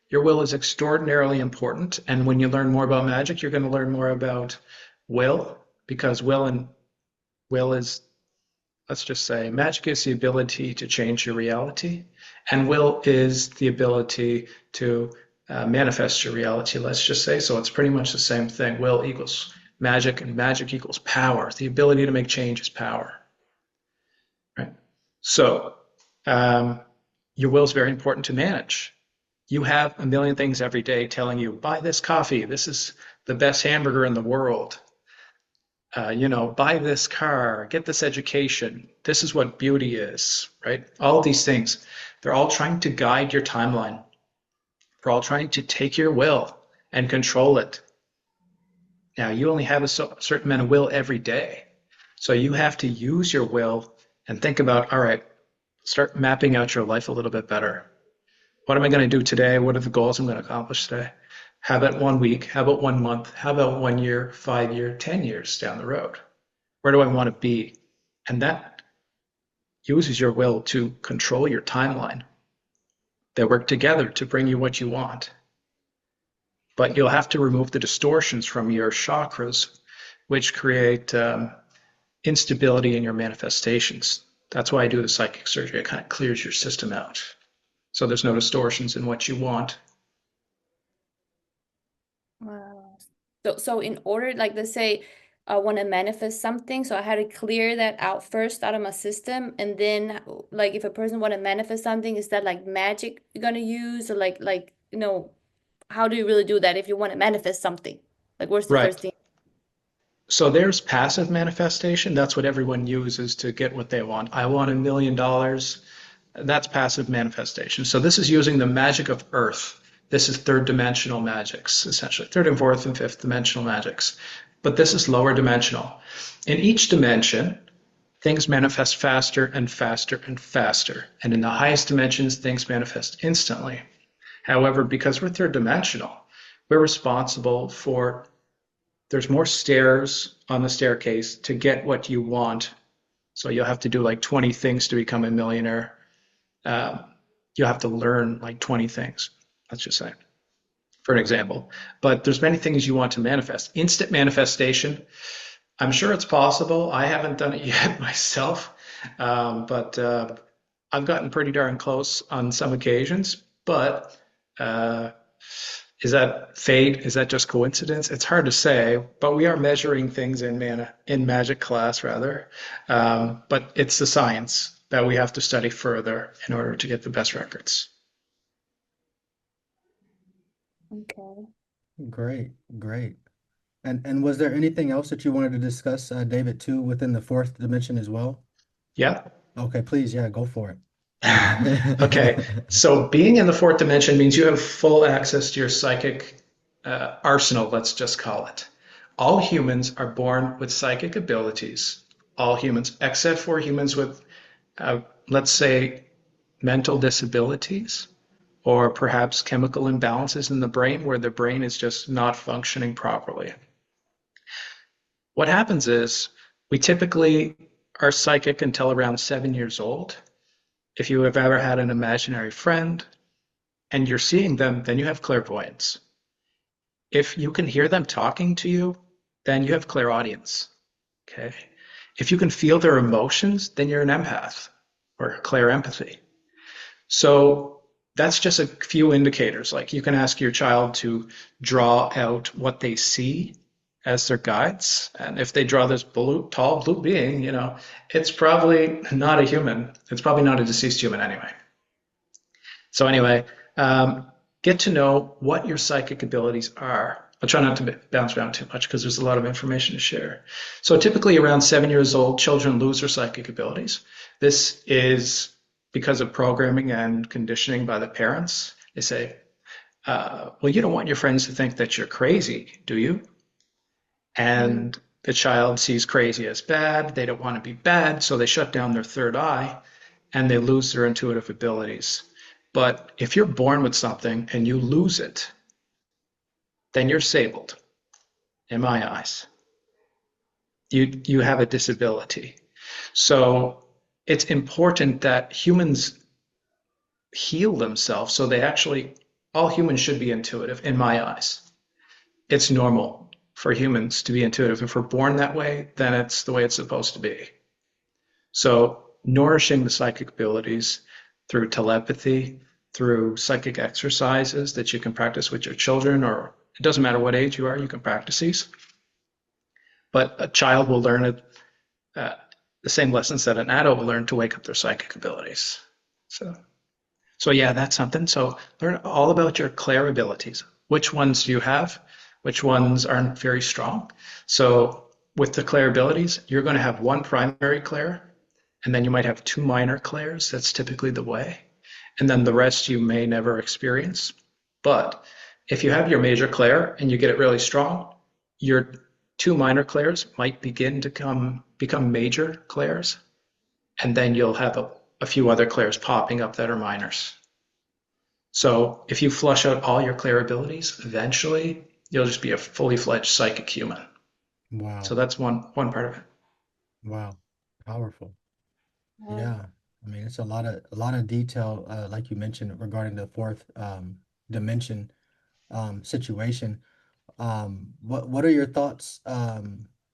Your will is extraordinarily important, and when you learn more about magic, you're going to learn more about will, because will is, let's just say, magic is the ability to change your reality, and will is the ability to manifest your reality, let's just say. So it's pretty much the same thing. Will equals magic, and magic equals power. The ability to make change is power, right? So your will is very important to manage. You have a million things every day telling you, buy this coffee. This is the best hamburger in the world. Buy this car, get this education. This is what beauty is, right? All these things, they're all trying to guide your timeline. They're all trying to take your will and control it. Now, you only have a certain amount of will every day. So you have to use your will and think about, all right, start mapping out your life a little bit better. What am I going to do today? What are the goals I'm going to accomplish today? How about 1 week? How about 1 month? How about 1 year, 5 years, 10 years down the road? Where do I want to be? And that uses your will to control your timeline. They work together to bring you what you want. But you'll have to remove the distortions from your chakras, which create instability in your manifestations. That's why I do the psychic surgery. It kind of clears your system out. So there's no distortions in what you want. Wow. So in order, like let's say I want to manifest something, so I had to clear that out first out of my system, and then like if a person want to manifest something, is that like magic you're gonna use, or like how do you really do that if you want to manifest something? Like what's the first Right. thing? So there's passive manifestation. That's what everyone uses to get what they want. I want $1 million. That's passive manifestation. So this is using the magic of Earth. This is third dimensional magics, essentially. Third and fourth and fifth dimensional magics. But this is lower dimensional. In each dimension, things manifest faster and faster and faster. And in the highest dimensions, things manifest instantly. However, because we're third dimensional, we're responsible for, there's more stairs on the staircase to get what you want. So you'll have to do like 20 things to become a millionaire. You'll have to learn like 20 things, let's just say, for an example. But there's many things you want to manifest. Instant manifestation, I'm sure it's possible. I haven't done it yet myself, but I've gotten pretty darn close on some occasions. But Is that fate? Is that just coincidence? It's hard to say, but we are measuring things in magic class rather. But it's the science that we have to study further in order to get the best records. Okay. Great, great. And was there anything else that you wanted to discuss, David, too, within the fourth dimension as well? Yeah. Okay, please, yeah, go for Okay. it. So being in the fourth dimension means you have full access to your psychic arsenal, let's just call it. All humans are born with psychic abilities. All humans, except for humans with, let's say, mental disabilities or perhaps chemical imbalances in the brain where the brain is just not functioning properly. What happens is we typically are psychic until around 7 years old. If you have ever had an imaginary friend and you're seeing them, then you have clairvoyance. If you can hear them talking to you, then you have clairaudience. Okay. If you can feel their emotions, then you're an empath or clairempathy. So that's just a few indicators. Like you can ask your child to draw out what they see as their guides. And if they draw this tall blue being, it's probably not a human. It's probably not a deceased human anyway. So anyway, get to know what your psychic abilities are. I'll try not to bounce around too much because there's a lot of information to share. So typically around 7 years old, children lose their psychic abilities. This is because of programming and conditioning by the parents. They say, well, you don't want your friends to think that you're crazy, do you? And the child sees crazy as bad. They don't want to be bad, so they shut down their third eye and they lose their intuitive abilities. But if you're born with something and you lose it, then you're disabled, in my eyes. You have a disability. So it's important that humans heal themselves. So all humans should be intuitive, in my eyes. It's normal for humans to be intuitive. If we're born that way, then it's the way it's supposed to be. So nourishing the psychic abilities through telepathy, through psychic exercises that you can practice with your children, or it doesn't matter what age you are, you can practice these. But a child will learn the same lessons that an adult will learn to wake up their psychic abilities. So yeah, that's something. So learn all about your clair abilities. Which ones do you have? Which ones aren't very strong? So with the clair abilities, you're going to have one primary clair, and then you might have two minor clairs. That's typically the way. And then the rest you may never experience. But if you have your major clair and you get it really strong, your two minor clairs might begin to become major clairs, and then you'll have a few other clairs popping up that are minors. So if you flush out all your clair abilities, eventually you'll just be a fully fledged psychic human. Wow. So that's one part of it. Wow. Powerful. Wow. Yeah. I mean, it's a lot of detail, like you mentioned, regarding the fourth dimension situation. What are your thoughts? I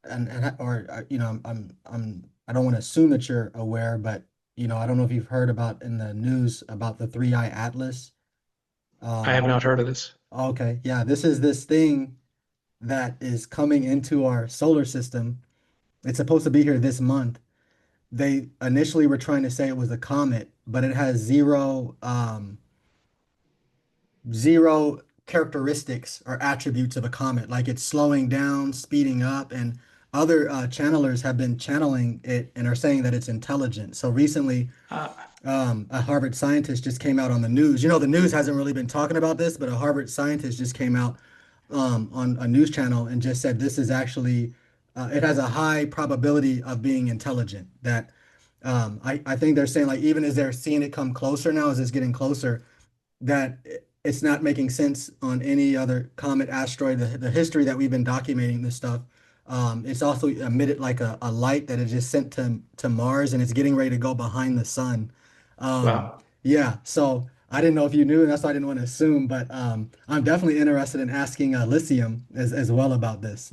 don't want to assume that you're aware, but I don't know if you've heard about in the news about the three-eye atlas. I have not heard of this. Okay, yeah, this is this thing that is coming into our solar system. It's supposed to be here this month. They initially were trying to say it was a comet, but it has zero characteristics or attributes of a comet. Like it's slowing down, speeding up, and other channelers have been channeling it and are saying that it's intelligent. So recently, a Harvard scientist just came out on the news. The news hasn't really been talking about this, but a Harvard scientist just came out on a news channel and just said this is actually it has a high probability of being intelligent. That I think they're saying like even as they're seeing it come closer now, as it's getting closer, that it's not making sense on any other comet, asteroid, the history that we've been documenting this stuff. It's also emitted like a light that is just sent to Mars, and it's getting ready to go behind the sun. Wow. Yeah, so I didn't know if you knew, and that's why I didn't want to assume, but I'm definitely interested in asking Elysium as well about this,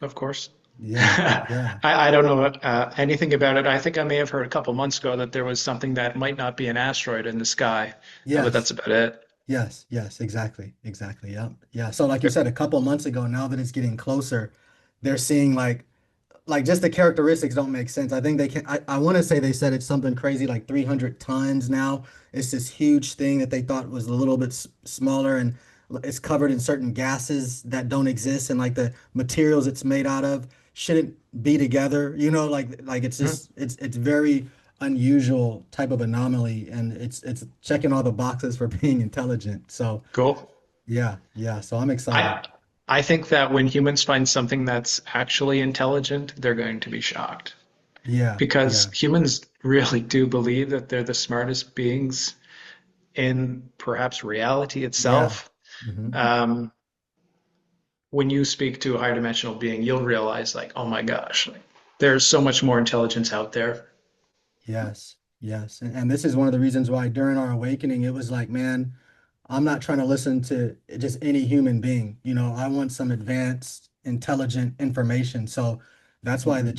Of course. Yeah, yeah, I don't know anything about it. I think I may have heard a couple months ago that there was something that might not be an asteroid in the sky, but yes. that's about it. Yes, yes, exactly, exactly. Yeah, yeah. So like you said, a couple months ago, now that it's getting closer, they're seeing like just the characteristics don't make sense. I think they can I want to say they said it's something crazy like 300 tons now. It's this huge thing that they thought was a little bit smaller and it's covered in certain gases that don't exist and like the materials it's made out of shouldn't be together. Like it's Mhm. just it's very unusual type of anomaly and it's checking all the boxes for being intelligent. So Cool. yeah, yeah. So I'm excited. I I think that when humans find something that's actually intelligent, they're going to be shocked Yeah, because yeah, humans really do believe that they're the smartest beings in perhaps reality yeah. itself. Hmm. Um, when you speak to a higher dimensional being, you'll realize, like, oh my gosh, like, there's so much more intelligence out there. Yes, yes. And this is one of the reasons why during our awakening, it was like, man, I'm not trying to listen to just any human being. I want some advanced, intelligent information. So that's why the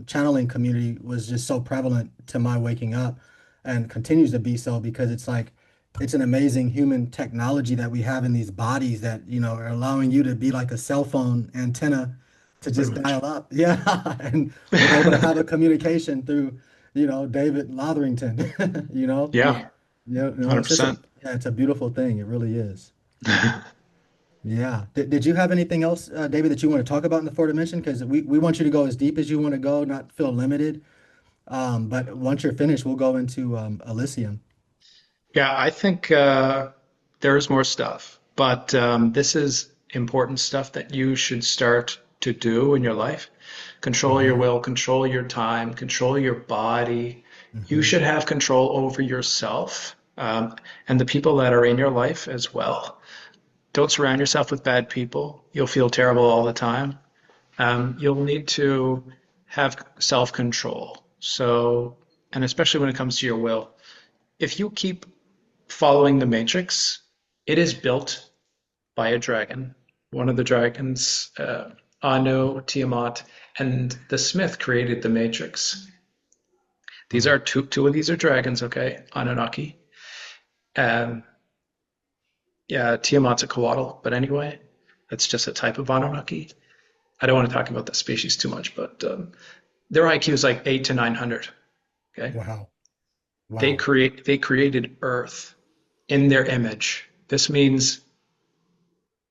channeling community was just so prevalent to my waking up and continues to be so because it's like it's an amazing human technology that we have in these bodies that, are allowing you to be like a cell phone antenna to Pretty just much. dial up. Yeah. And we're able to have a communication through, David Lotherington, you know? Yeah, Yeah, it's just 100%. yeah, it's a beautiful thing. It really is. Yeah. Did you have anything else, David, that you want to talk about in the fourth dimension? Because we want you to go as deep as you want to go, not feel limited. But once you're finished, we'll go into Elysium. Yeah, I think there's more stuff, but this is important stuff that you should start to do in your life. Control your Hmm. will, control your time, control your body. You Hmm. should have control over yourself and the people that are in your life as well. Don't surround yourself with bad people. You'll feel terrible all the time. You'll need to have self-control. So, and especially when it comes to your will, if you keep following the Matrix, it is built by a dragon. One of the dragons, Anu, Tiamat, and the Smith created the Matrix. These are two of these are dragons, okay? Anunnaki. Um, yeah, Tiamat's a coatl, but anyway, that's just a type of Anunnaki. I don't want to talk about the species too much, but their IQ is like 8 to 900. Okay, Wow. they Wow. created Earth in their image. This means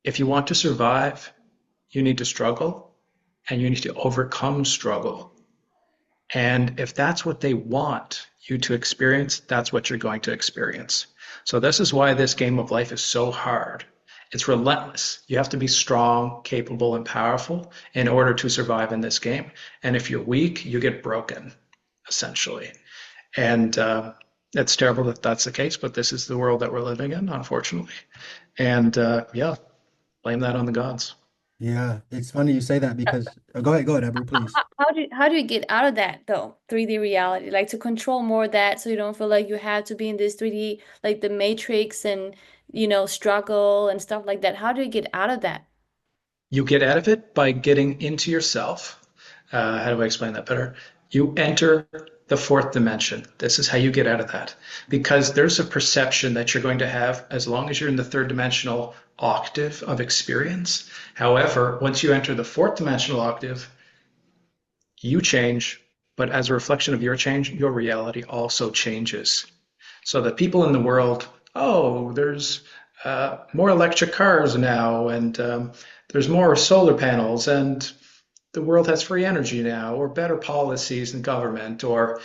if you want to survive, you need to struggle and you need to overcome struggle. And if that's what they want you to experience, that's what you're going to experience. So, this is why this game of life is so hard. It's relentless. You have to be strong, capable, and powerful in order to survive in this game. And if you're weak, you get broken, essentially. And it's terrible that that's the case, but this is the world that we're living in, unfortunately. And yeah, blame that on the gods. Yeah. It's funny you say that because go ahead, Ebru, please. How do you get out of that though? 3D reality, like to control more of that so you don't feel like you have to be in this 3D, like the Matrix and struggle and stuff like that. How do you get out of that? You get out of it by getting into yourself. How do I explain that better? You enter the fourth dimension. This is how you get out of that. Because there's a perception that you're going to have as long as you're in the third dimensional octave of experience. However, once you enter the fourth dimensional octave, you change, but as a reflection of your change, your reality also changes. So the people in the world, oh, there's more electric cars now, and there's more solar panels, and the world has free energy now, or better policies in government, or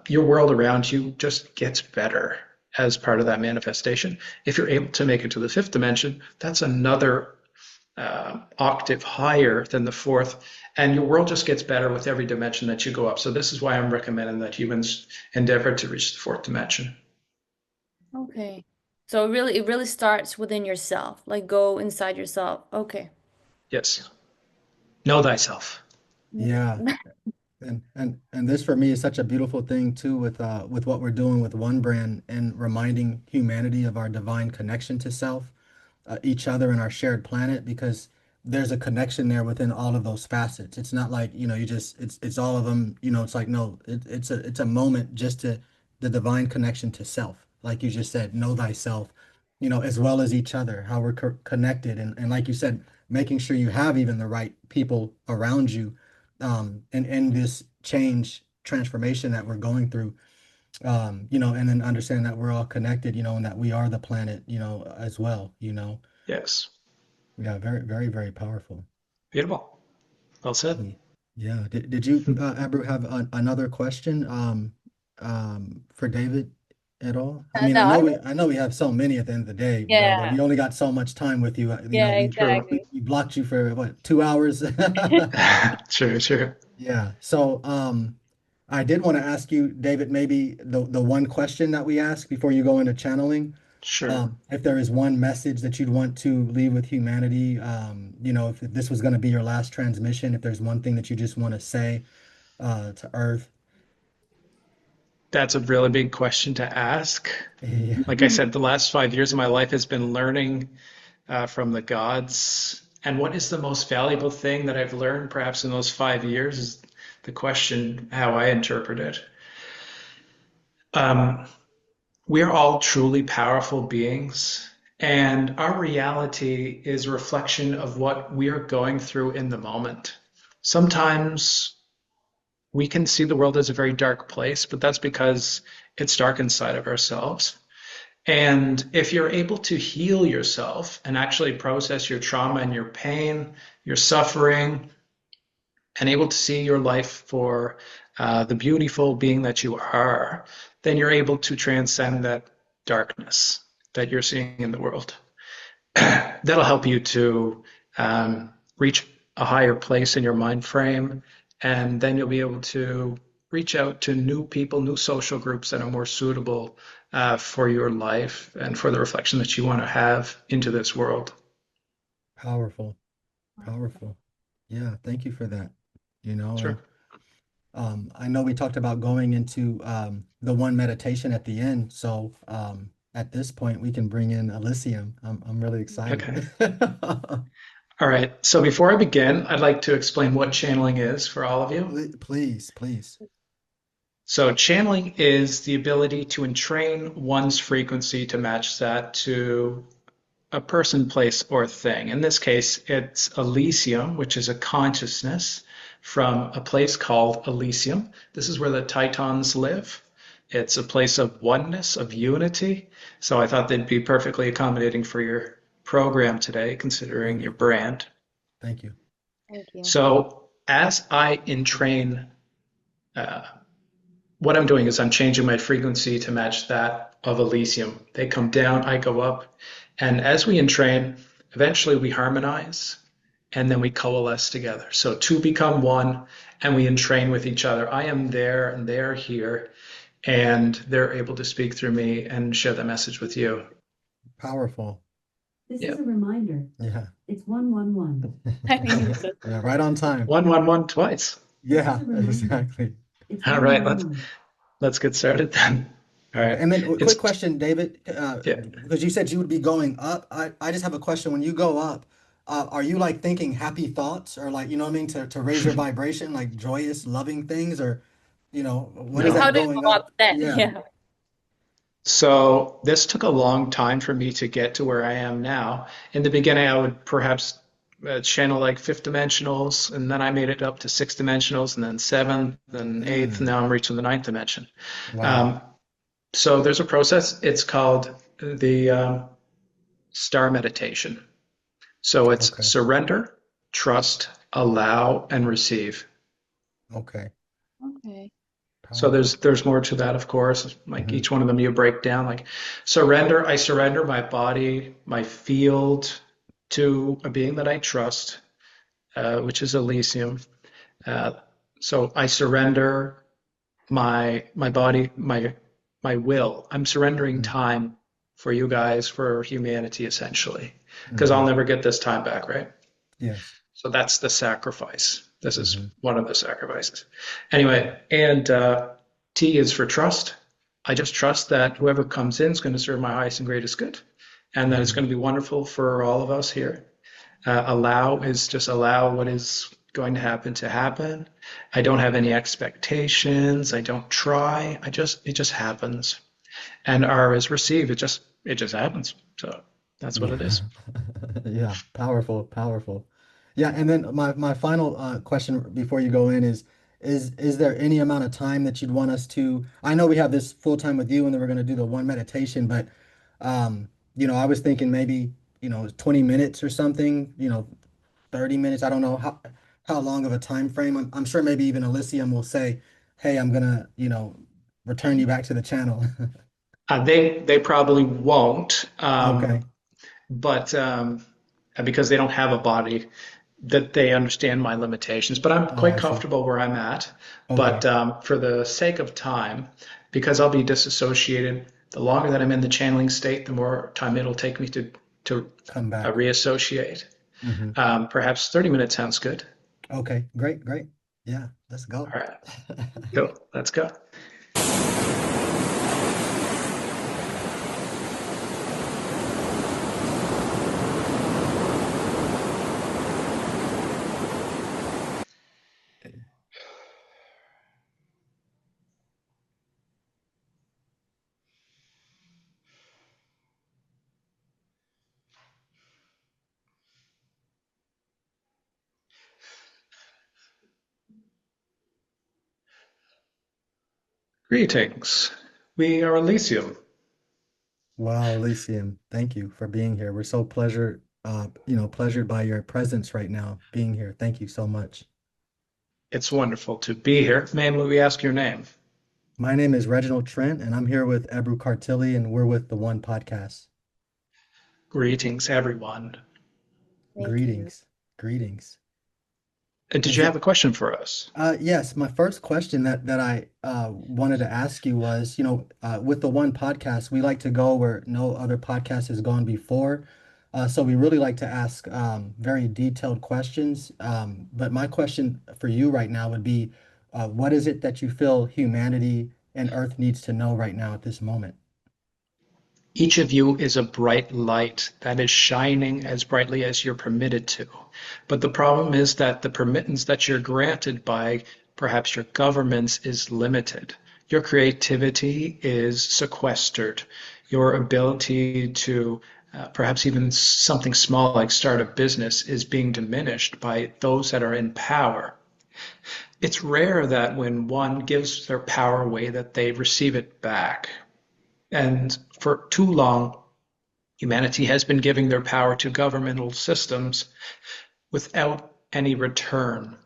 your world around you just gets better as part of that manifestation. If you're able to make it to the fifth dimension, that's another octave higher than the fourth, and your world just gets better with every dimension that you go up. So this is why I'm recommending that humans endeavor to reach the fourth dimension. Okay. So it really starts within yourself. Like go inside yourself. Okay. Yes. Know thyself. Yeah. And this for me is such a beautiful thing too with what we're doing with One Brand and reminding humanity of our divine connection to self, each other and our shared planet because there's a connection there within all of those facets. It's not like, you just it's all of them, it's like no, it's a moment just to the divine connection to self. like you just said, know thyself, as well as each other, how we're connected. And like you said, making sure you have even the right people around you, and in this transformation that we're going through, and then understand that we're all connected, and that we are the planet, as well. Yes. Yeah, very, very, very powerful. Beautiful. Well said. Yeah. Did you, Abru, have another question for David at all? I mean, No, I I know we have so many at the end of the day, but yeah, we only got so much time with you. yeah, True. exactly. We blocked you for what, 2 hours? True, true. Yeah. So, I did want to ask you, David, maybe the one question that we ask before you go into channeling. Sure. If there is one message that you'd want to leave with humanity, if this was going to be your last transmission, if there's one thing that you just want to say to Earth. That's a really big question to ask. Yeah. Like I said, the last 5 years of my life has been learning from the gods. And what is the most valuable thing that I've learned perhaps in those 5 years is the question how I interpret it. Um, we are all truly powerful beings, and our reality is a reflection of what we are going through in the moment. Sometimes we can see the world as a very dark place, but that's because it's dark inside of ourselves. And if you're able to heal yourself and actually process your trauma and your pain, your suffering, and able to see your life for the beautiful being that you are, then you're able to transcend that darkness that you're seeing in the world. That'll help you to reach a higher place in your mind frame, and then you'll be able to reach out to new people, new social groups that are more suitable for your life and for the reflection that you want to have into this world. Powerful, powerful. Yeah, thank you for that. And Sure. I know we talked about going into the one meditation at the end. So at this point, we can bring in Elysium. I'm really excited. Okay. All right. So before I begin, I'd like to explain what channeling is for all of you. Please, please. So channeling is the ability to entrain one's frequency to match that to a person, place, or thing. In this case, it's Elysium, which is a consciousness from a place called Elysium. This is where the Titans live. It's a place of oneness, of unity. So I thought they'd be perfectly accommodating for your program today, considering your brand. Thank you. Thank you. So as I entrain, what I'm doing is I'm changing my frequency to match that of Elysium. They come down, I go up. And as we entrain, eventually we harmonize and then we coalesce together. So two become one and we entrain with each other. I am there and they're here, and they're able to speak through me and share the message with you. Powerful. This Yep. is a reminder. Yeah. It's 111. I think it's a- Yeah, right on time. 111 twice. Yeah, This is a reminder. exactly. It's All right, 111. let's get started then. All right. And then It's- quick question, David, Yeah. because you said you would be going up. I just have a question. When you go up, are you like thinking happy thoughts, or like, you know what I mean, to raise your vibration, like joyous, loving things, or what is No. How that do you going go up? up then? Yeah. Yeah. So this took a long time for me to get to where I am now. In the beginning, I would perhaps channel like fifth dimensionals, and then I made it up to sixth dimensionals, and then seventh, and eighth, and now I'm reaching the ninth dimension. Wow. So there's a process. It's called the star meditation. So it's Okay. surrender, trust, allow, and receive. Okay. Okay. So there's more to that, of course. Like Mhm. each one of them you break down. Like surrender, I surrender my body, my field to a being that I trust, which is Elysium. So I surrender my body, my will. I'm surrendering Mhm. time for you guys, for humanity, essentially, because I'll Mhm. never get this time back, right? Yes. So that's the sacrifice. This is Mhm. one of the sacrifices. Anyway, and T is for trust. I just trust that whoever comes in is going to serve my highest and greatest good, and that it's going to be wonderful for all of us here. Allow is just allow what is going to happen. I don't have any expectations. I don't try. It just happens. and R is receive. It just happens. So that's what Yeah. it is. Yeah, powerful, powerful. Yeah, and then my final question before you go in is there any amount of time that you'd want us to? I know we have this full time with you, and then we're going to do the one meditation, but I was thinking maybe 20 minutes or something, 30 minutes. I don't know how long of a time frame. I'm sure maybe even Elysium will say, "Hey, I'm gonna, return you back to the channel." They probably won't, Okay. but because they don't have a body that they understand my limitations. But I'm Oh, quite I see. comfortable where I'm at. But Okay. for the sake of time, because I'll be disassociated, the longer that I'm in the channeling state, the more time it'll take me to Come back. reassociate. Hmm. Perhaps 30 minutes sounds good. Okay, great, great. Yeah, let's go. All right, go. Let's go. Greetings. We are Elysium. Wow, Elysium, thank you for being here. We're so pleasured by your presence right now, being here. Thank you so much. It's wonderful to be here. May we ask your name? My name is Reginald Trent, and I'm here with Ebru Kartili, and we're with the One Podcast. Greetings, everyone. Thank you. Greetings, greetings. Did Is you it? have a question for us? Yes, my first question that I wanted to ask you was, with the One Podcast, we like to go where no other podcast has gone before. So we really like to ask very detailed questions. But my question for you right now would be, what is it that you feel humanity and Earth needs to know right now at this moment? Each of you is a bright light that is shining as brightly as you're permitted to. But the problem is that the permittance that you're granted by perhaps your governments is limited. Your creativity is sequestered. Your ability to perhaps even something small like start a business is being diminished by those that are in power. It's rare that when one gives their power away that they receive it back. And for too long, humanity has been giving their power to governmental systems without any return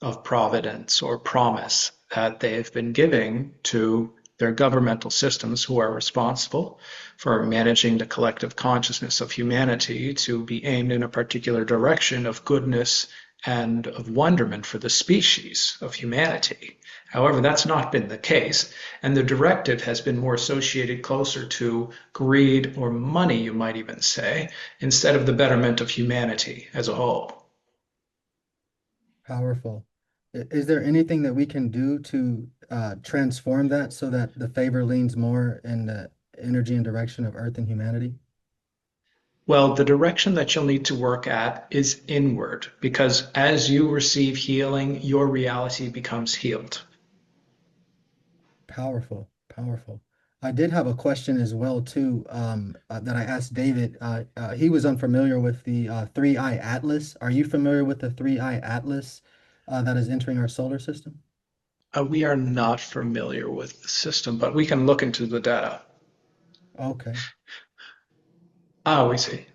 of providence or promise that they have been giving to their governmental systems who are responsible for managing the collective consciousness of humanity to be aimed in a particular direction of goodness and of wonderment for the species of humanity. However, that's not been the case, and the directive has been more associated closer to greed or money, you might even say, instead of the betterment of humanity as a whole. Powerful. Is there anything that we can do to transform that so that the favor leans more in the energy and direction of Earth and humanity? Well, the direction that you'll need to work at is inward, because as you receive healing, your reality becomes healed. Powerful, powerful. I did have a question as well too, that I asked David. He was unfamiliar with the three-eye atlas. Are you familiar with the three-eye atlas that is entering our solar system? We are not familiar with the system, but we can look into the data. Okay. Oh, we see.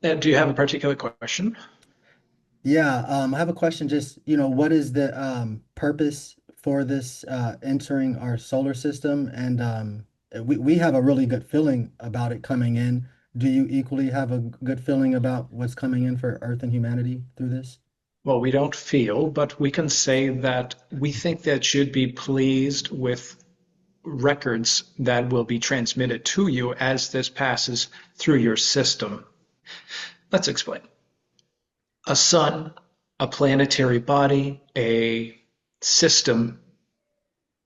Do you have a particular question? Yeah, I have a question. Just, what is the purpose for this entering our solar system? And we have a really good feeling about it coming in. Do you equally have a good feeling about what's coming in for Earth and humanity through this? Well, we don't feel, but we can say that we think that you'd be pleased with records that will be transmitted to you as this passes through your system. Let's explain. A sun, a planetary body, a system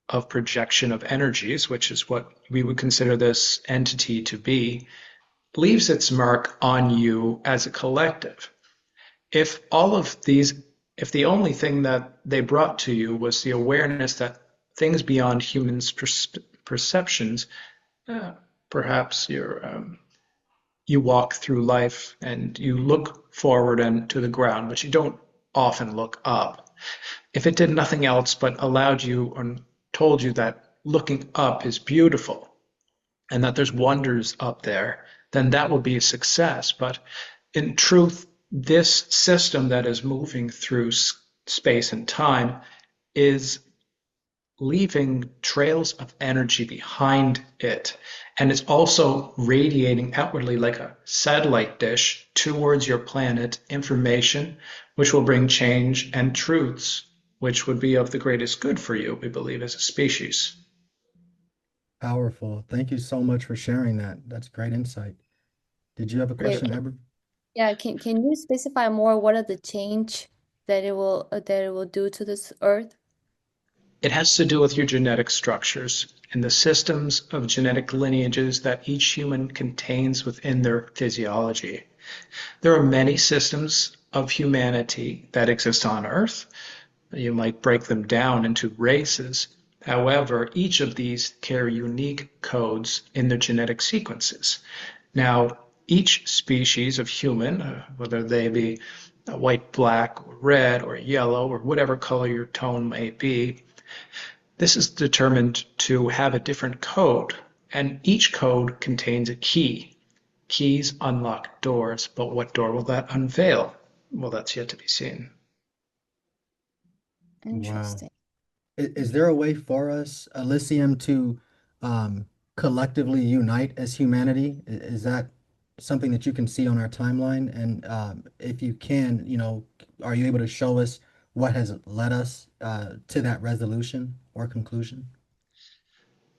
of projection of energies, which is what we would consider this entity to be, leaves its mark on you as a collective. If all of these, if the only thing that they brought to you was the awareness that things beyond humans' perceptions Perhaps you walk through life and you look forward and to the ground, but you don't often look up. If it did nothing else but allowed you or told you that looking up is beautiful and that there's wonders up there, then that would be a success. But in truth, this system that is moving through space and time is leaving trails of energy behind it. And it's also radiating outwardly like a satellite dish towards your planet information, which will bring change and truths, which would be of the greatest good for you, we believe, as a species. Powerful. Thank you so much for sharing that. That's great insight. Did you have a Yeah, question, Edward? yeah. Can you specify more what are the change that it will do to this Earth? It has to do with your genetic structures and the systems of genetic lineages that each human contains within their physiology. There are many systems of humanity that exist on Earth. You might break them down into races. However, each of these carry unique codes in their genetic sequences. Now, each species of human, whether they be white, black, or red, or yellow, or whatever color your tone may be, this is determined to have a different code, and each code contains a key. Keys unlock doors, but what door will that unveil? Well, that's yet to be seen. Wow. Interesting. Is there a way for us, Elysium, to collectively unite as humanity? Is that something that you can see on our timeline? And if you can, are you able to show us what has led us to that resolution or conclusion?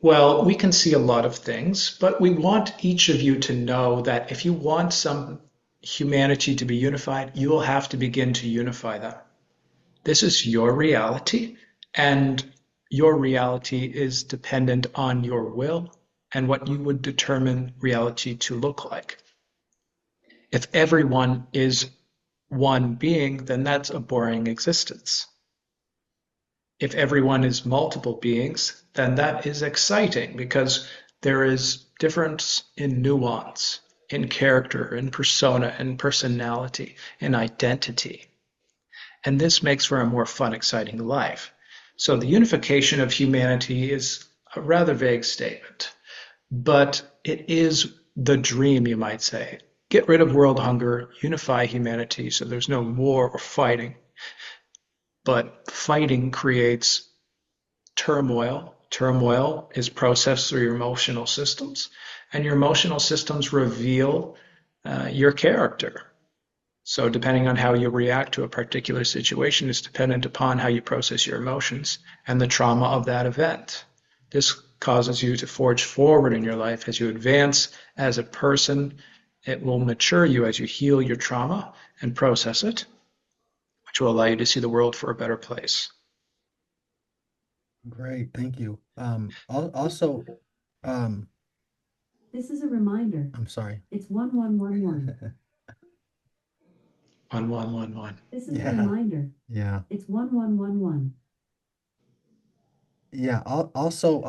Well, we can see a lot of things, but we want each of you to know that if you want some humanity to be unified, you will have to begin to unify them. This is your reality, and your reality is dependent on your will and what you would determine reality to look like. If everyone is one being, then that's a boring existence. If everyone is multiple beings, then that is exciting because there is difference in nuance, in character, in persona, in personality, in identity. And this makes for a more fun, exciting life. So the unification of humanity is a rather vague statement, but it is the dream, you might say. Get rid of world hunger, unify humanity so there's no war or fighting. But fighting creates turmoil. Turmoil is processed through your emotional systems, and your emotional systems reveal your character. So depending on how you react to a particular situation is dependent upon how you process your emotions and the trauma of that event. This causes you to forge forward in your life as you advance as a person. It will mature you as you heal your trauma and process it, which will allow you to see the world for a better place. Great, thank you. Also, This is a reminder. I'm sorry. It's 1111. 1111. This is a Yeah, reminder. yeah, It's 1111. yeah. Also,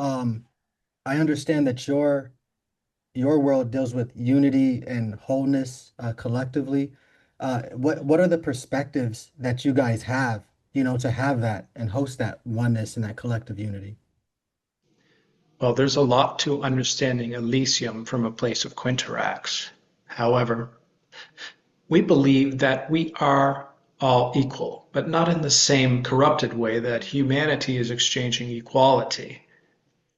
I understand that your world deals with unity and wholeness collectively. What are the perspectives that you guys have, to have that and host that oneness and that collective unity? Well, there's a lot to understanding Elysium from a place of Quintarax. However, we believe that we are all equal, but not in the same corrupted way that humanity is exchanging equality.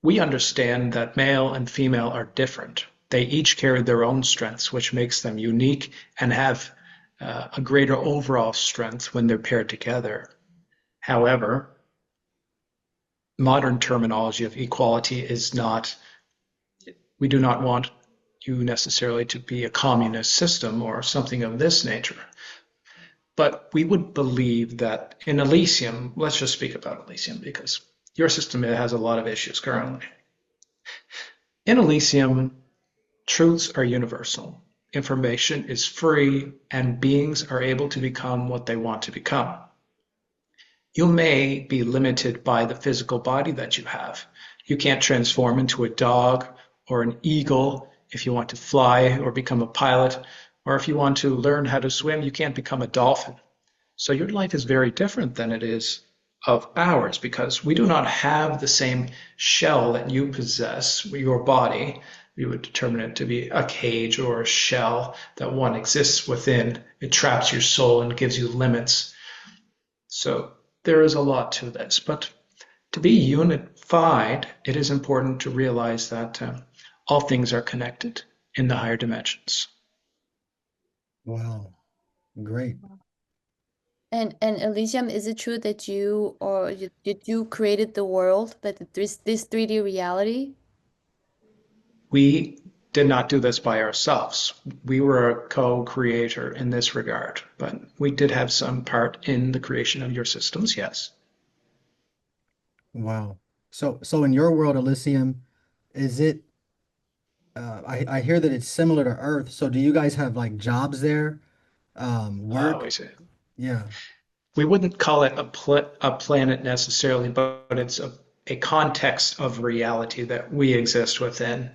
We understand that male and female are different. They each carry their own strengths, which makes them unique and have a greater overall strength when they're paired together. However, modern terminology of equality is not, we do not want you necessarily to be a communist system or something of this nature. But we would believe that in Elysium, let's just speak about Elysium because your system has a lot of issues currently. In Elysium, truths are universal. Information is free and beings are able to become what they want to become. You may be limited by the physical body that you have. You can't transform into a dog or an eagle if you want to fly or become a pilot, or if you want to learn how to swim, you can't become a dolphin. So your life is very different than it is of ours because we do not have the same shell that you possess, your body. We would determine it to be a cage or a shell that one exists within. It traps your soul and gives you limits. So there is a lot to this. But to be unified, it is important to realize that all things are connected in the higher dimensions. Wow. Great. And Elysium, is it true that you created the world, that this 3D reality? We did not do this by ourselves. We were a co-creator in this regard, but we did have some part in the creation of your systems, yes. Wow. So in your world, Elysium, is it I hear that it's similar to Earth. So do you guys have like jobs there? Work? We say. Yeah. We wouldn't call it a planet necessarily, but it's a context of reality that we exist within.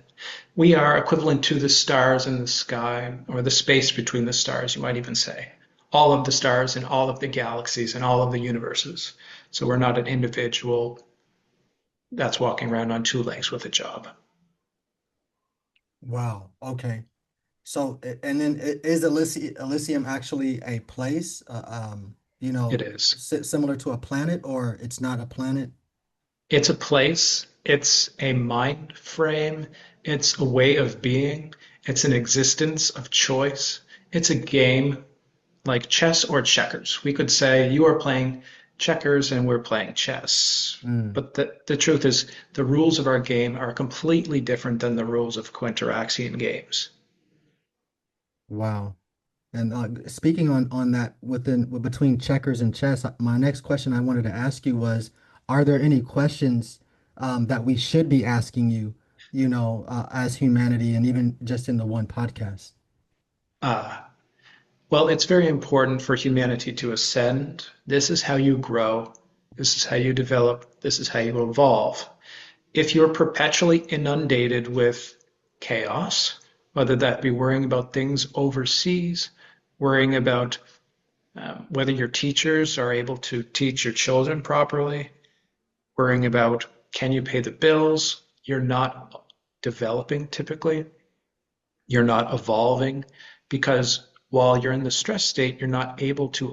We are equivalent to the stars in the sky, or the space between the stars, you might even say. All of the stars in all of the galaxies and all of the universes. So we're not an individual that's walking around on two legs with a job. Wow. Okay. So and then is Elysium actually a place, It is. similar to a planet, or it's not a planet? It's a place, it's a mind frame, it's a way of being, it's an existence of choice, it's a game like chess or checkers. We could say you are playing checkers and we're playing chess. Mm, But the truth is, the rules of our game are completely different than the rules of Quinteraxian games. wow. And speaking on that between checkers and chess, my next question I wanted to ask you was, are there any questions that we should be asking you, as humanity and even just in the one podcast? Uh, well, it's very important for humanity to ascend. This is how you grow. This is how you develop. This is how you evolve. If you're perpetually inundated with chaos, whether that be worrying about things overseas, worrying about whether your teachers are able to teach your children properly, worrying about can you pay the bills, you're not developing typically, you're not evolving, because while you're in the stress state, you're not able to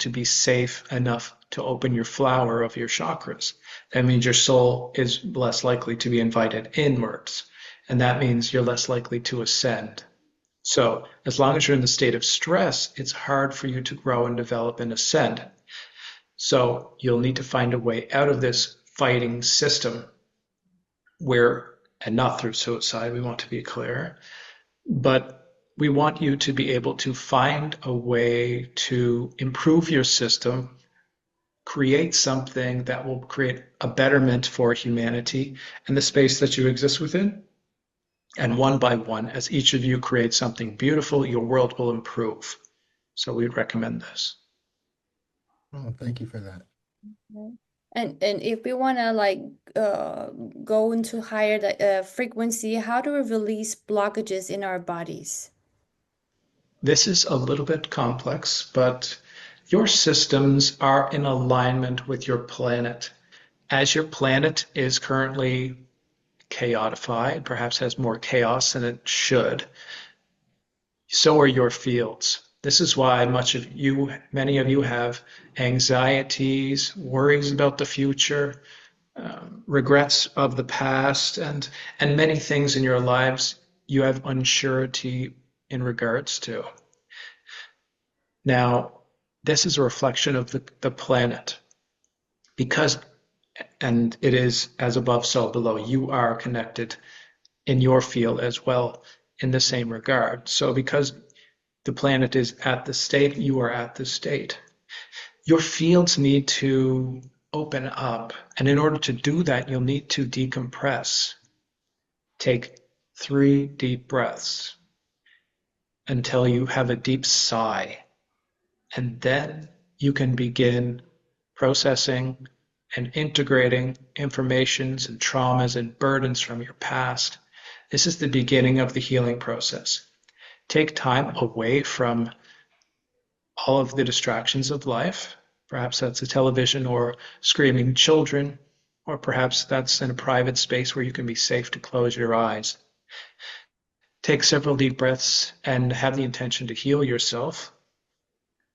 be safe enough to open your flower of your chakras. That means your soul is less likely to be invited inwards. And that means you're less likely to ascend. So as long as you're in the state of stress, it's hard for you to grow and develop and ascend. So you'll need to find a way out of this fighting system and not through suicide, we want to be clear, but we want you to be able to find a way to improve your system, create something that will create a betterment for humanity and the space that you exist within. And one by one, as each of you creates something beautiful, your world will improve. So we'd recommend this. Oh, thank you for that. Okay. And if we want to like go into higher frequency, how do we release blockages in our bodies? This is a little bit complex, but your systems are in alignment with your planet. As your planet is currently chaotified, perhaps has more chaos than it should, so are your fields. This is why many of you have anxieties, worries about the future, regrets of the past, and many things in your lives you have unsurety in regards to. Now, this is a reflection of the planet, and it is as above, so below. You are connected in your field as well in the same regard. So because the planet is at the state, you are at the state. Your fields need to open up. And in order to do that, you'll need to decompress. Take 3 deep breaths until you have a deep sigh. And then you can begin processing, and integrating informations and traumas and burdens from your past. This is the beginning of the healing process. Take time away from all of the distractions of life. Perhaps that's a television or screaming children, or perhaps that's in a private space where you can be safe to close your eyes. Take several deep breaths and have the intention to heal yourself,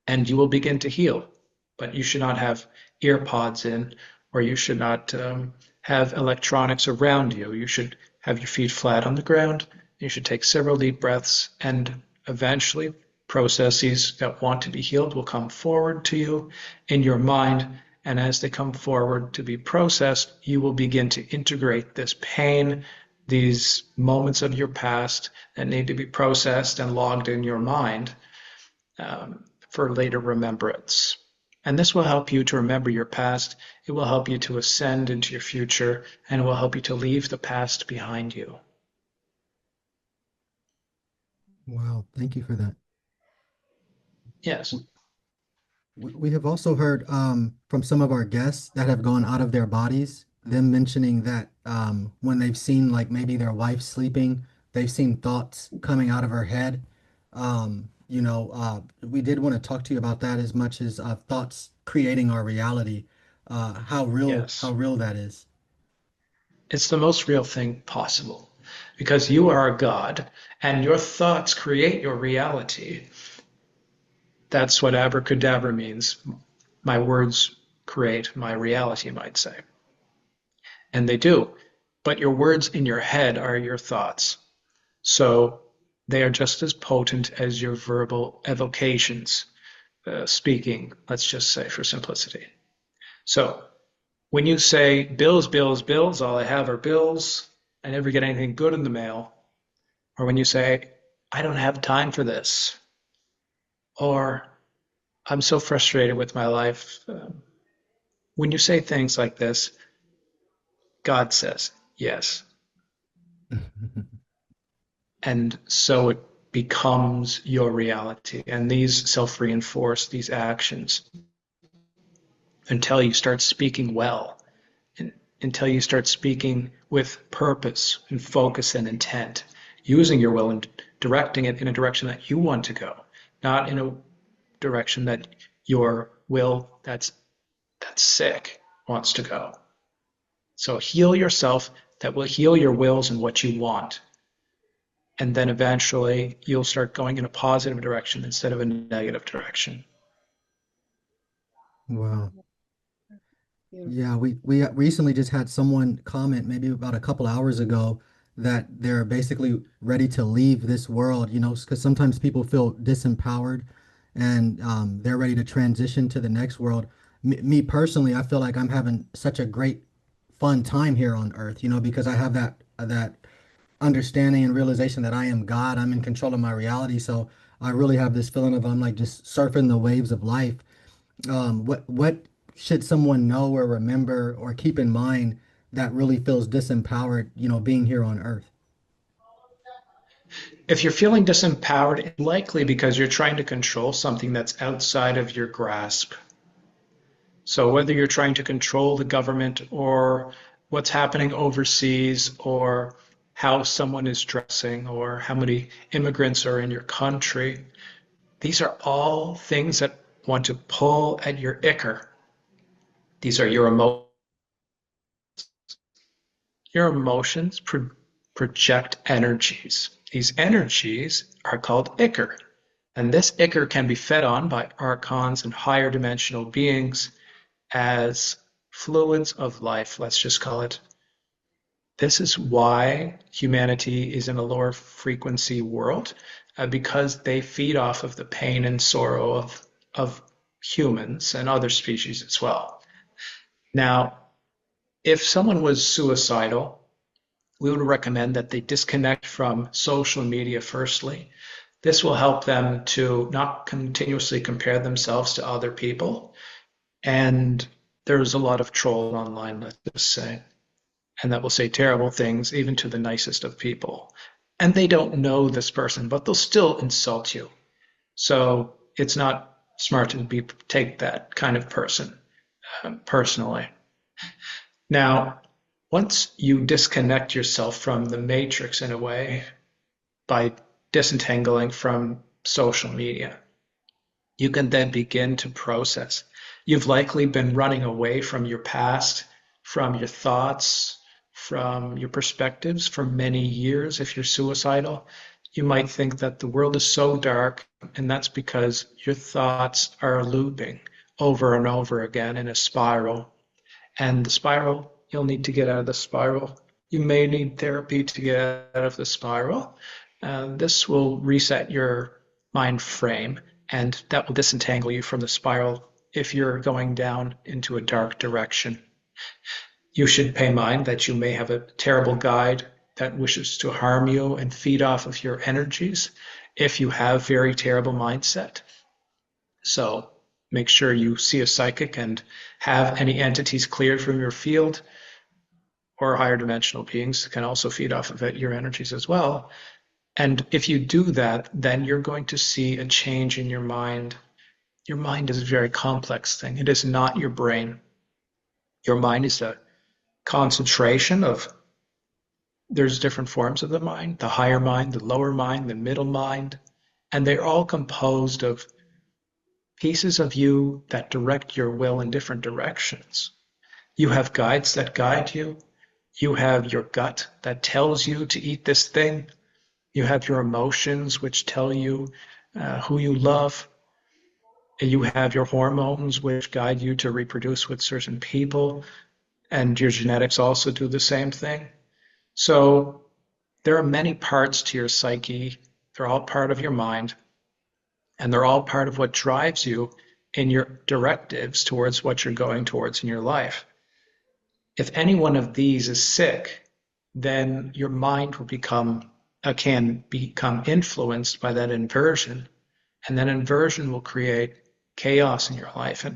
and you will begin to heal. But you should not have ear pods in, or you should not have electronics around you. You should have your feet flat on the ground. You should take several deep breaths, and eventually processes that want to be healed will come forward to you in your mind. And as they come forward to be processed, you will begin to integrate this pain, these moments of your past that need to be processed and logged in your mind for later remembrance. And this will help you to remember your past. It will help you to ascend into your future, and it will help you to leave the past behind you. Wow, thank you for that. Yes. We have also heard from some of our guests that have gone out of their bodies, them mentioning that when they've seen like maybe their wife sleeping, they've seen thoughts coming out of her head. We did want to talk to you about that as much as thoughts creating our reality, how Yes. real that is. It's the most real thing possible, because you are a God and your thoughts create your reality. That's what abracadabra means. My words create my reality, you might say. And they do. But your words in your head are your thoughts. So they are just as potent as your verbal evocations, speaking, let's just say for simplicity. So when you say, bills, bills, bills, all I have are bills, I never get anything good in the mail. Or when you say, I don't have time for this. Or I'm so frustrated with my life. When you say things like this, God says, yes. And so it becomes your reality. And these self-reinforce these actions until you start speaking well, until you start speaking with purpose and focus and intent, using your will and directing it in a direction that you want to go, not in a direction that your will that's sick wants to go. So heal yourself, that will heal your wills and what you want. And then eventually you'll start going in a positive direction instead of a negative direction. Wow. Yeah, we recently just had someone comment maybe about a couple hours ago that they're basically ready to leave this world, because sometimes people feel disempowered and they're ready to transition to the next world. Me personally, I feel like I'm having such a great fun time here on Earth, because I have that understanding and realization that I am God. I'm in control of my reality. So I really have this feeling of I'm like just surfing the waves of life. What should someone know or remember or keep in mind that really feels disempowered, being here on Earth? If you're feeling disempowered, it's likely because you're trying to control something that's outside of your grasp. So whether you're trying to control the government or what's happening overseas or how someone is dressing or how many immigrants are in your country, these are all things that want to pull at your ichor. These are your emotions. Your emotions project energies. These energies are called ichor. And this ichor can be fed on by archons and higher dimensional beings as fluids of life, let's just call it. This is why humanity is in a lower frequency world, because they feed off of the pain and sorrow of humans and other species as well. Now, if someone was suicidal, we would recommend that they disconnect from social media firstly. This will help them to not continuously compare themselves to other people. And there's a lot of trolls online, let's just say, and that will say terrible things even to the nicest of people. And they don't know this person, but they'll still insult you. So it's not smart to take that kind of person personally. Now, once you disconnect yourself from the matrix in a way by disentangling from social media, you can then begin to process. You've likely been running away from your past, from your thoughts, from your perspectives for many years. If you're suicidal, you might think that the world is so dark, and that's because your thoughts are looping over and over again in a spiral. And the spiral, you'll need to get out of the spiral. You may need therapy to get out of the spiral. This will reset your mind frame, and that will disentangle you from the spiral if you're going down into a dark direction. You should pay mind that you may have a terrible guide that wishes to harm you and feed off of your energies if you have very terrible mindset. So make sure you see a psychic and have any entities cleared from your field, or higher dimensional beings can also feed off of it, your energies as well. And if you do that, then you're going to see a change in your mind. Your mind is a very complex thing. It is not your brain. Your mind is a concentration of, there's different forms of the mind, the higher mind, the lower mind, the middle mind, and they're all composed of pieces of you that direct your will in different directions. You have guides that guide you. You have your gut that tells you to eat this thing. You have your emotions, which tell you who you love. You have your hormones, which guide you to reproduce with certain people. And your genetics also do the same thing. So there are many parts to your psyche. They're all part of your mind. And they're all part of what drives you in your directives towards what you're going towards in your life. If any one of these is sick, then your mind will can become influenced by that inversion, and that inversion will create chaos in your life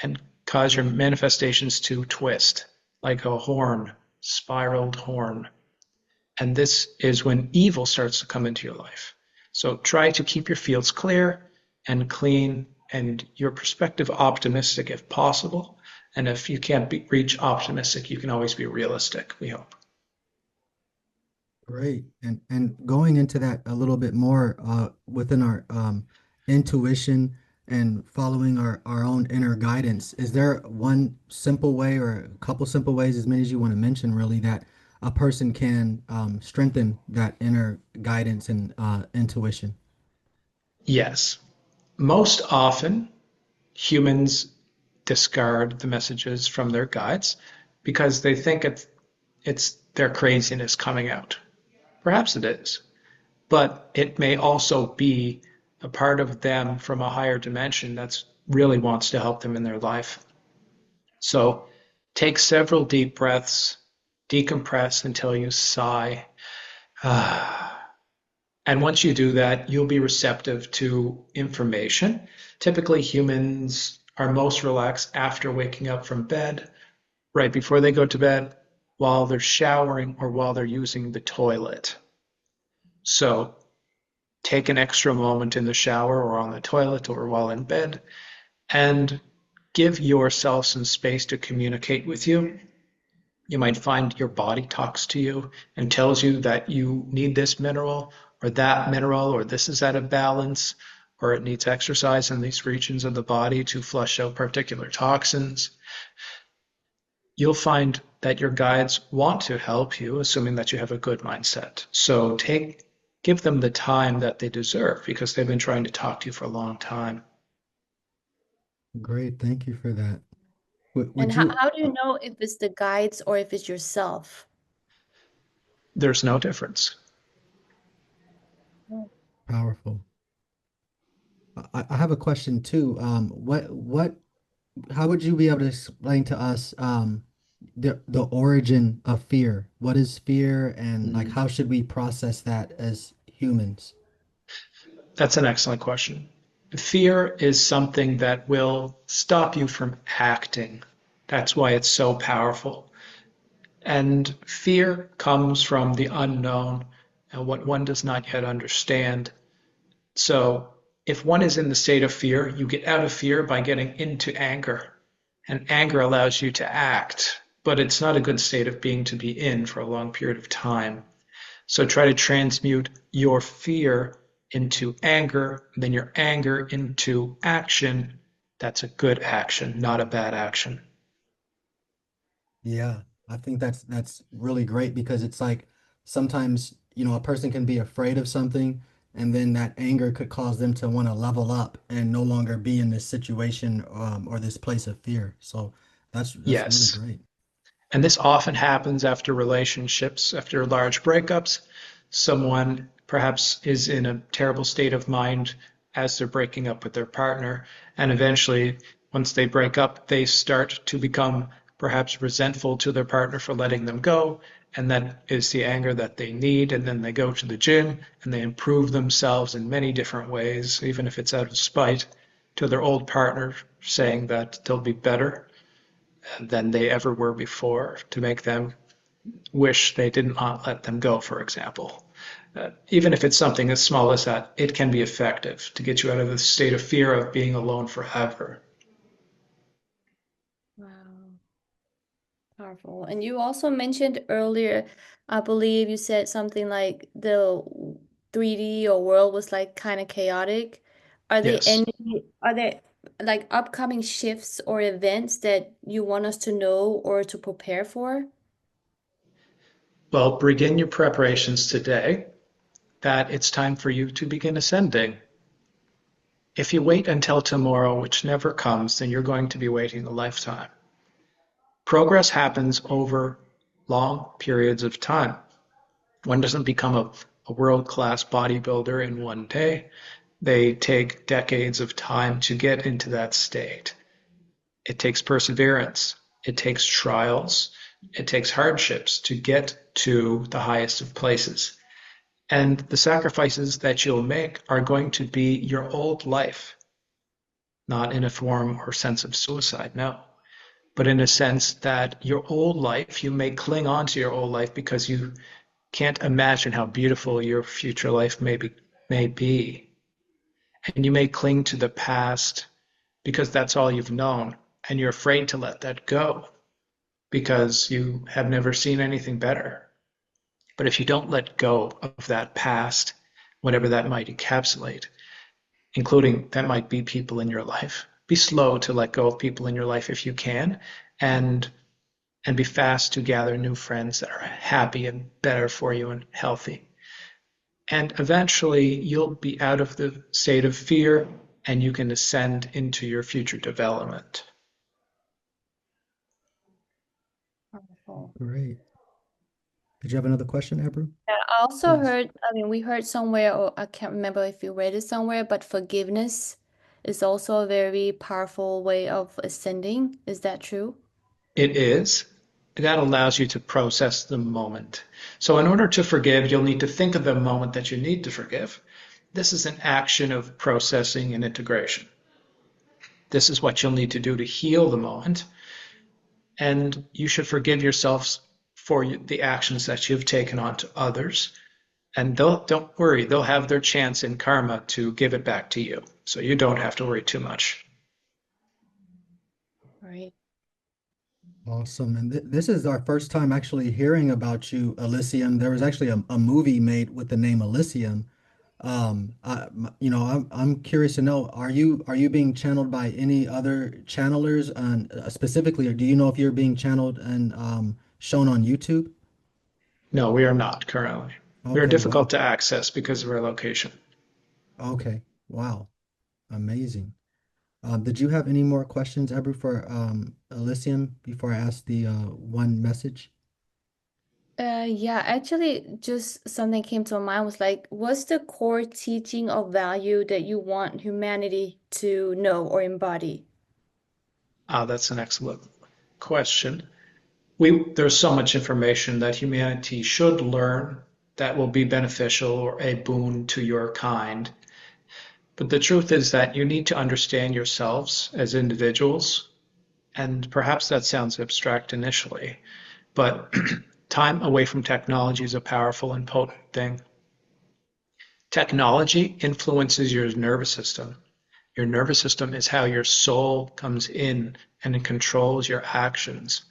and cause your manifestations to twist like a horn, spiraled horn. And this is when evil starts to come into your life. So try to keep your fields clear and clean, and your perspective optimistic if possible. And if you can't reach optimistic, you can always be realistic, we hope. Great. And going into that a little bit more within our intuition and following our own inner guidance, is there one simple way or a couple simple ways, as many as you want to mention, really, that a person can strengthen that inner guidance and intuition? Yes. Most often, humans discard the messages from their guides because they think it's their craziness coming out. Perhaps it is, but it may also be a part of them from a higher dimension that really wants to help them in their life. So take several deep breaths, decompress until you sigh. And once you do that, you'll be receptive to information. Typically, humans are most relaxed after waking up from bed, right before they go to bed, while they're showering, or while they're using the toilet. So take an extra moment in the shower or on the toilet or while in bed and give yourself some space to communicate with you. You might find your body talks to you and tells you that you need this mineral or that mineral, or this is out of balance, or it needs exercise in these regions of the body to flush out particular toxins. You'll find that your guides want to help you, assuming that you have a good mindset. So give them the time that they deserve, because they've been trying to talk to you for a long time. Great. Thank you for that. And Would how, you, how do you know if it's the guides or if it's yourself? There's no difference. powerful. I have a question too. How would you be able to explain to us the origin of fear? What is fear, and like how should we process that as humans? That's an excellent question. Fear is something that will stop you from acting. That's why it's so powerful. And fear comes from the unknown and what one does not yet understand. So if one is in the state of fear, you get out of fear by getting into anger. And anger allows you to act. but it's not a good state of being to be in for a long period of time. So try to transmute your fear into anger, then your anger into action. That's a good action, not a bad action. Yeah, I think that's really great because it's like sometimes, a person can be afraid of something and then that anger could cause them to want to level up and no longer be in this situation or this place of fear. So that's really Yes. great. And this often happens after relationships, after large breakups. Someone perhaps is in a terrible state of mind as they're breaking up with their partner. And eventually, once they break up, they start to become perhaps resentful to their partner for letting them go. And that is the anger that they need. And then they go to the gym and they improve themselves in many different ways, even if it's out of spite to their old partner, saying that they'll be better than they ever were before to make them wish they did not let them go, for example. Even if it's something as small as that, it can be effective to get you out of the state of fear of being alone forever. Wow, powerful. And you also mentioned earlier, I believe you said something like the 3D or world was like kind of chaotic. Yes. Are there like upcoming shifts or events that you want us to know or to prepare for? Well, begin your preparations today that it's time for you to begin ascending. If you wait until tomorrow, which never comes, then you're going to be waiting a lifetime. Progress happens over long periods of time. One doesn't become a world-class bodybuilder in one day. They take decades of time to get into that state. It takes perseverance. It takes trials. It takes hardships to get to the highest of places. And the sacrifices that you'll make are going to be your old life, not in a form or sense of suicide, no, but in a sense that your old life, you may cling on to your old life because you can't imagine how beautiful your future life may be. And you may cling to the past because that's all you've known, and you're afraid to let that go because you have never seen anything better. But if you don't let go of that past, whatever that might encapsulate, including that might be people in your life, be slow to let go of people in your life if you can, and and be fast to gather new friends that are happy and better for you and healthy. And eventually you'll be out of the state of fear and you can ascend into your future development. Powerful. Great. Did you have another question, Ebru? Yeah, I also Please. heard, I mean, we heard somewhere, or I can't remember if you read it somewhere, but forgiveness is also a very powerful way of ascending. Is that true? It is. That allows you to process the moment. So, in order to forgive, you'll need to think of the moment that you need to forgive. This is an action of processing and integration. This is what you'll need to do to heal the moment. And you should forgive yourselves for the actions that you've taken on to others. And don't worry, they'll have their chance in karma to give it back to you. So you don't have to worry too much. Right. Awesome. And this is our first time actually hearing about you, Elysium. There was actually a movie made with the name Elysium. I'm curious to know, are you being channeled by any other channelers and specifically, or do you know if you're being channeled and shown on YouTube? No, we are not currently. We are Okay, difficult wow. to access because of our location. Okay, wow. Amazing. Did you have any more questions, Ebru, for Elysium before I ask the one message? Yeah, actually, just something came to my mind was like, what's the core teaching or value that you want humanity to know or embody? That's an excellent question. There's so much information that humanity should learn that will be beneficial or a boon to your kind. But the truth is that you need to understand yourselves as individuals. And perhaps that sounds abstract initially, but time away from technology is a powerful and potent thing. Technology influences your nervous system. Your nervous system is how your soul comes in and it controls your actions.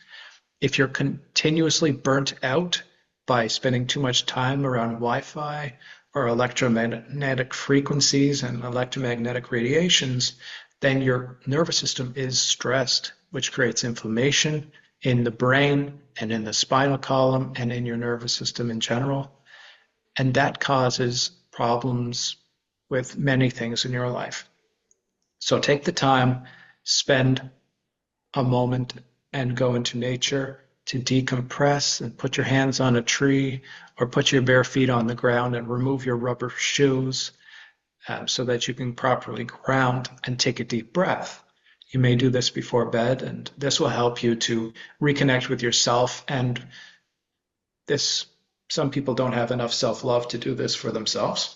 If you're continuously burnt out by spending too much time around Wi-Fi or electromagnetic frequencies and electromagnetic radiations, then your nervous system is stressed, which creates inflammation in the brain and in the spinal column and in your nervous system in general. And that causes problems with many things in your life. So take the time, spend a moment and go into nature to decompress and put your hands on a tree or put your bare feet on the ground and remove your rubber shoes so that you can properly ground and take a deep breath. You may do this before bed, and this will help you to reconnect with yourself. And this, some people don't have enough self-love to do this for themselves.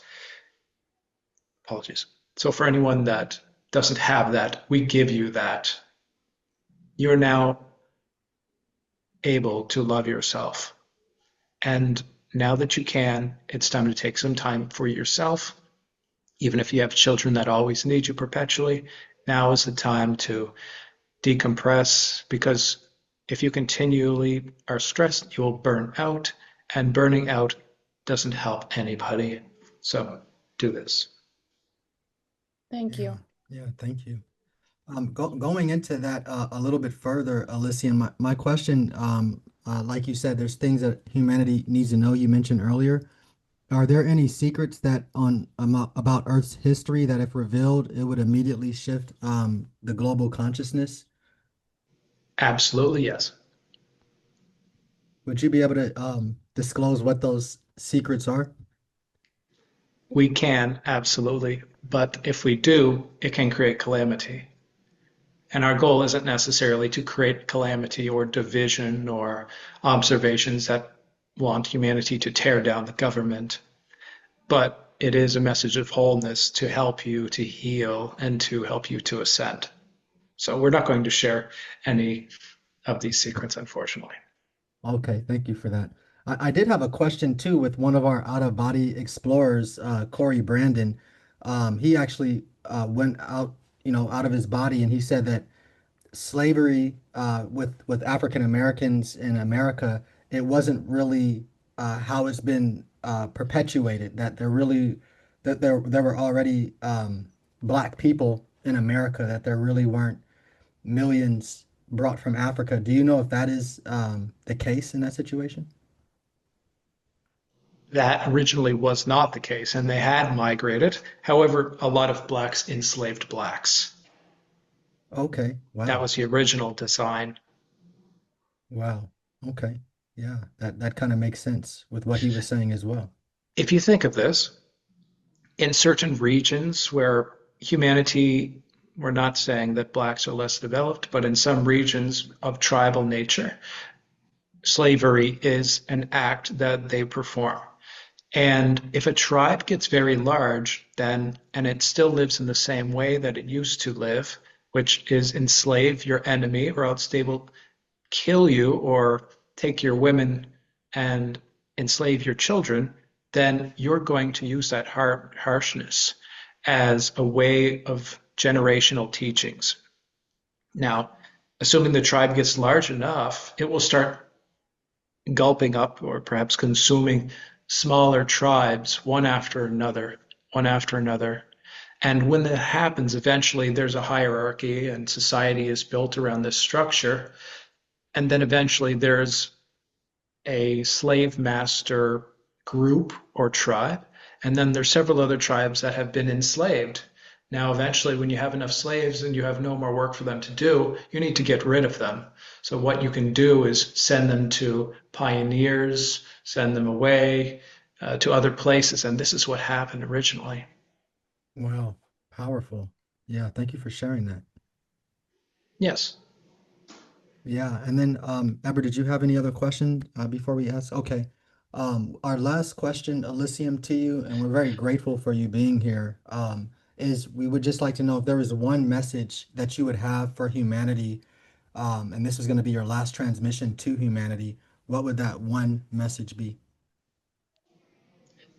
Apologies. So for anyone that doesn't have that, we give you that. You're now able to love yourself. And now that you can, it's time to take some time for yourself. Even if you have children that always need you perpetually, now is the time to decompress, because if you continually are stressed, you will burn out, and burning out doesn't help anybody. So do this. Thank you. Yeah, thank you. Going into that a little bit further, Elysium, my question, like you said, there's things that humanity needs to know. You mentioned earlier. Are there any secrets that about Earth's history that, if revealed, it would immediately shift the global consciousness? Absolutely, yes. Would you be able to disclose what those secrets are? We can, absolutely. But if we do, it can create calamity. And our goal isn't necessarily to create calamity or division or observations that want humanity to tear down the government, but it is a message of wholeness to help you to heal and to help you to ascend. So we're not going to share any of these secrets, unfortunately. Okay, thank you for that. I did have a question too with one of our out-of-body explorers, Corey Brandon. He actually went out, out of his body, and he said that slavery with African Americans in America, it wasn't really how it's been perpetuated. That there were already black people in America. That there really weren't millions brought from Africa. Do you know if that is the case in that situation? That originally was not the case, and they had migrated. However, a lot of blacks enslaved blacks. Okay. That Wow. was the original design. Wow. Okay. Yeah, that kind of makes sense with what he was saying as well. If you think of this, in certain regions where humanity, we're not saying that blacks are less developed, but in some regions of tribal nature, slavery is an act that they perform. And if a tribe gets very large, then, and it still lives in the same way that it used to live, which is enslave your enemy, or else they will kill you or take your women and enslave your children, then you're going to use that harshness as a way of generational teachings. Now, assuming the tribe gets large enough, it will start gulping up or perhaps consuming smaller tribes one after another, one after another. And when that happens, eventually there's a hierarchy and society is built around this structure. And then eventually there's a slave master group or tribe. And then there's several other tribes that have been enslaved. Now, eventually, when you have enough slaves and you have no more work for them to do, you need to get rid of them. So what you can do is send them to pioneers, send them away to other places. And this is what happened originally. Wow. Powerful. Yeah, thank you for sharing that. Yes. Yeah, and then Eber, did you have any other question before we ask? Okay. Our last question, Elysium, to you, and we're very grateful for you being here, is we would just like to know if there was one message that you would have for humanity, and this was going to be your last transmission to humanity. What would that one message be?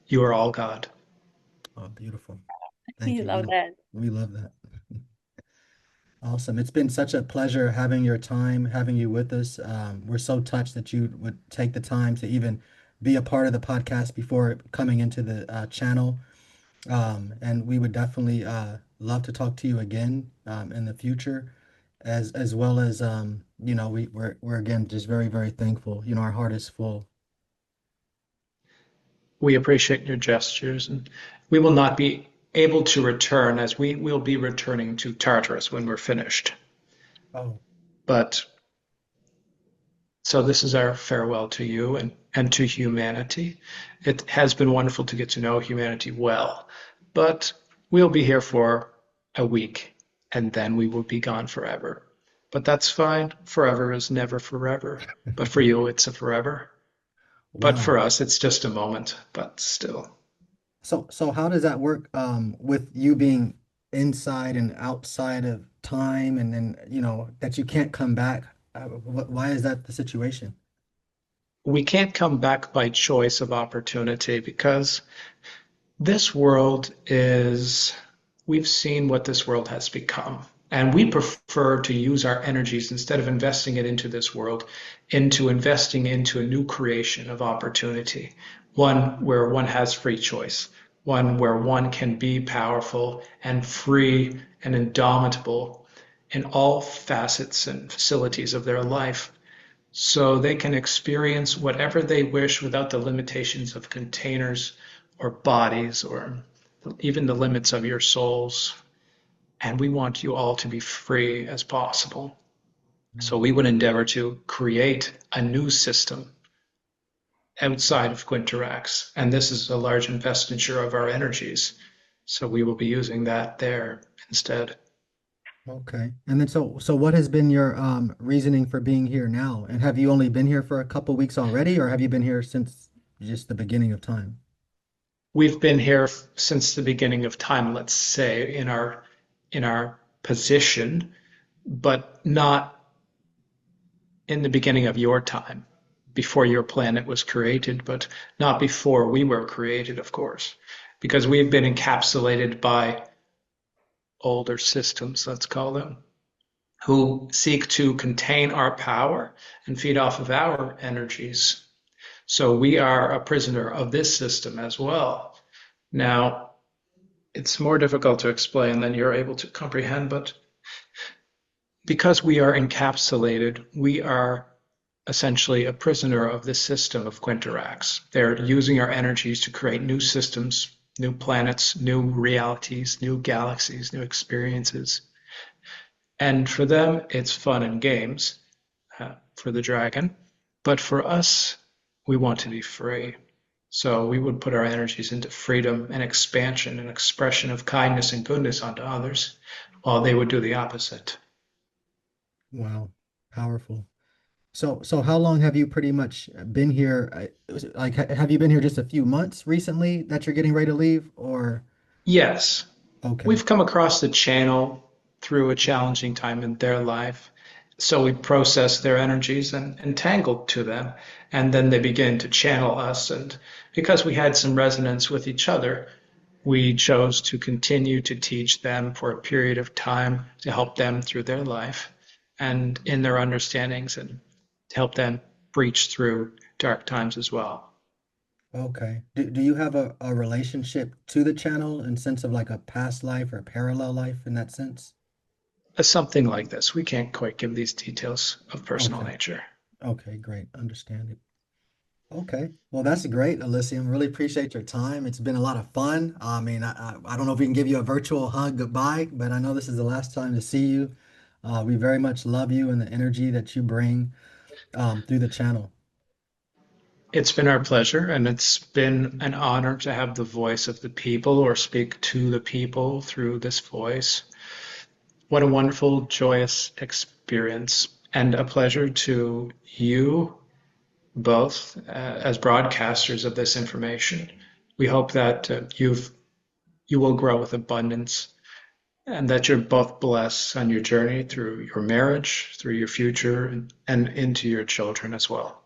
You are all God. Oh, beautiful. Thank You you. love that. We love that. Awesome. It's been such a pleasure having your time, having you with us. We're so touched that you would take the time to even be a part of the podcast before coming into the channel. And we would definitely love to talk to you again in the future, as well as we're again just very, very thankful. Our heart is full. We appreciate your gestures, and we will not be able to return as we will be returning to Tartarus when we're finished. Oh, But so this is our farewell to you and to humanity. It has been wonderful to get to know humanity well, but we'll be here for a week and then we will be gone forever. But that's fine. Forever is never forever. But for you, it's a forever. But wow. for us, it's just a moment, but still. So how does that work with you being inside and outside of time, and then that you can't come back? Why is that the situation? We can't come back by choice of opportunity because this world is, we've seen what this world has become. And we prefer to use our energies instead of investing it into this world, into investing into a new creation of opportunity, one where one has free choice, one where one can be powerful and free and indomitable in all facets and facilities of their life so they can experience whatever they wish without the limitations of containers or bodies or even the limits of your souls. And we want you all to be free as possible. So we would endeavor to create a new system outside of Quintarax. And this is a large investiture of our energies. So we will be using that there instead. Okay. And then so what has been your reasoning for being here now? And have you only been here for a couple weeks already, or have you been here since just the beginning of time? We've been here since the beginning of time, let's say, in our position, but not in the beginning of your time, before your planet was created, but not before we were created, of course, because we've been encapsulated by older systems, let's call them, who seek to contain our power and feed off of our energies. So we are a prisoner of this system as well. Now, it's more difficult to explain than you're able to comprehend, but because we are encapsulated, we are essentially a prisoner of this system of Quintarax. They're using our energies to create new systems, new planets, new realities, new galaxies, new experiences. And for them, it's fun and games for the dragon. But for us, we want to be free. So we would put our energies into freedom and expansion and expression of kindness and goodness onto others, while they would do the opposite. Wow, powerful. So how long have you pretty much been here? Like, have you been here just a few months recently that you're getting ready to leave, or Yes, okay, we've come across the channel through a challenging time in their life. So we process their energies and entangled to them. And then they begin to channel us. And because we had some resonance with each other, we chose to continue to teach them for a period of time to help them through their life and in their understandings and to help them breach through dark times as well. okay. Do you have a relationship to the channel in sense of like a past life or parallel life in that sense? Something like this. We can't quite give these details of personal Okay. nature. Okay, great. Understand it. Okay. Well, that's great, Elysium. Really appreciate your time. It's been a lot of fun. I mean, I don't know if we can give you a virtual hug goodbye, but I know this is the last time to see you. We very much love you and the energy that you bring through the channel. It's been our pleasure, and it's been an honor to have the voice of the people or speak to the people through this voice. What a wonderful, joyous experience, and a pleasure to you both as broadcasters of this information. We hope that you will grow with abundance and that you're both blessed on your journey through your marriage, through your future, and into your children as well.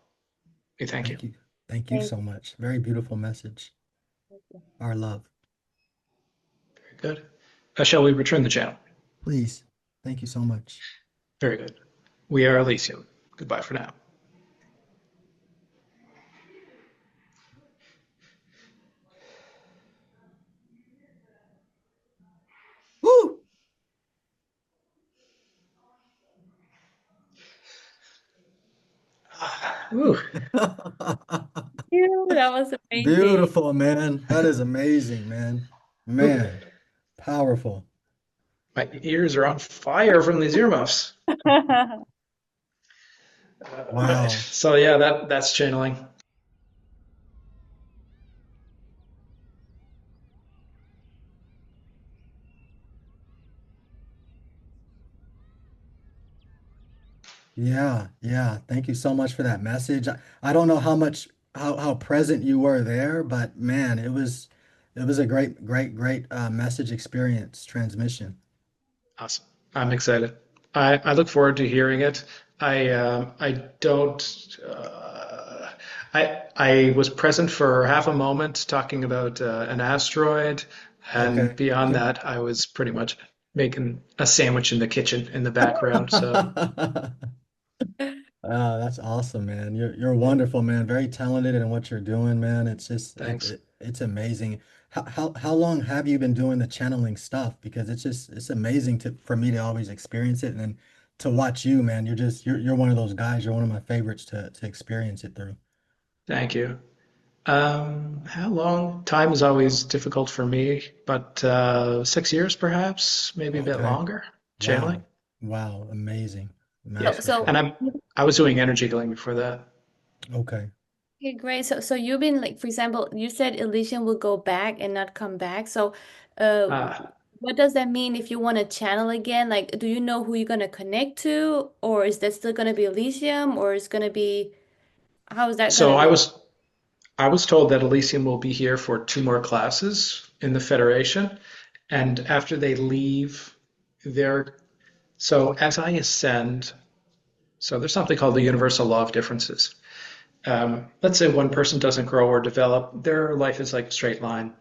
We thank you. Thank you. Thank you Thank so much. Very beautiful message. you. Our love. Very good. Shall we return the channel? Please. Thank you so much. Very good. We are Elysium. Goodbye for now. Woo! Ooh, Ew, that was amazing. Beautiful, man. That is amazing, man. ooh. Man, powerful. My ears are on fire from these earmuffs. Right. Wow. So yeah, that's channeling. Yeah, yeah. Thank you so much for that message. I don't know how much how present you were there, but man, it was a great message experience transmission. Awesome. I'm excited. I look forward to hearing it. I don't. I was present for half a moment talking about an asteroid, and Okay. beyond that, I was pretty much making a sandwich in the kitchen in the background. So Oh, that's awesome, man. You're wonderful, man. Very talented in what you're doing, man. It's just thanks. it's amazing. How long have you been doing the channeling stuff? Because it's amazing to for me to always experience it and then to watch you, man. You're one of those guys. You're one of my favorites to experience it through. Thank you. How long? Time is always difficult for me, but 6 years perhaps, maybe a bit Okay. longer, channeling. Wow. Wow. Amazing. Yeah. So And Masterful. I was doing energy healing before that. Okay. okay, great. So you've been like, for example, you said Elysium will go back and not come back. So, uh, Ah, what does that mean if you want to channel again? Like, do you know who you're gonna connect to, or is that still gonna be Elysium, or is gonna be how is that so gonna look? I was told that Elysium will be here for 2 more classes in the Federation, and after they leave, they're so as I ascend. So there's something called the universal law of differences. Let's say one person doesn't grow or develop, their life is like a straight line.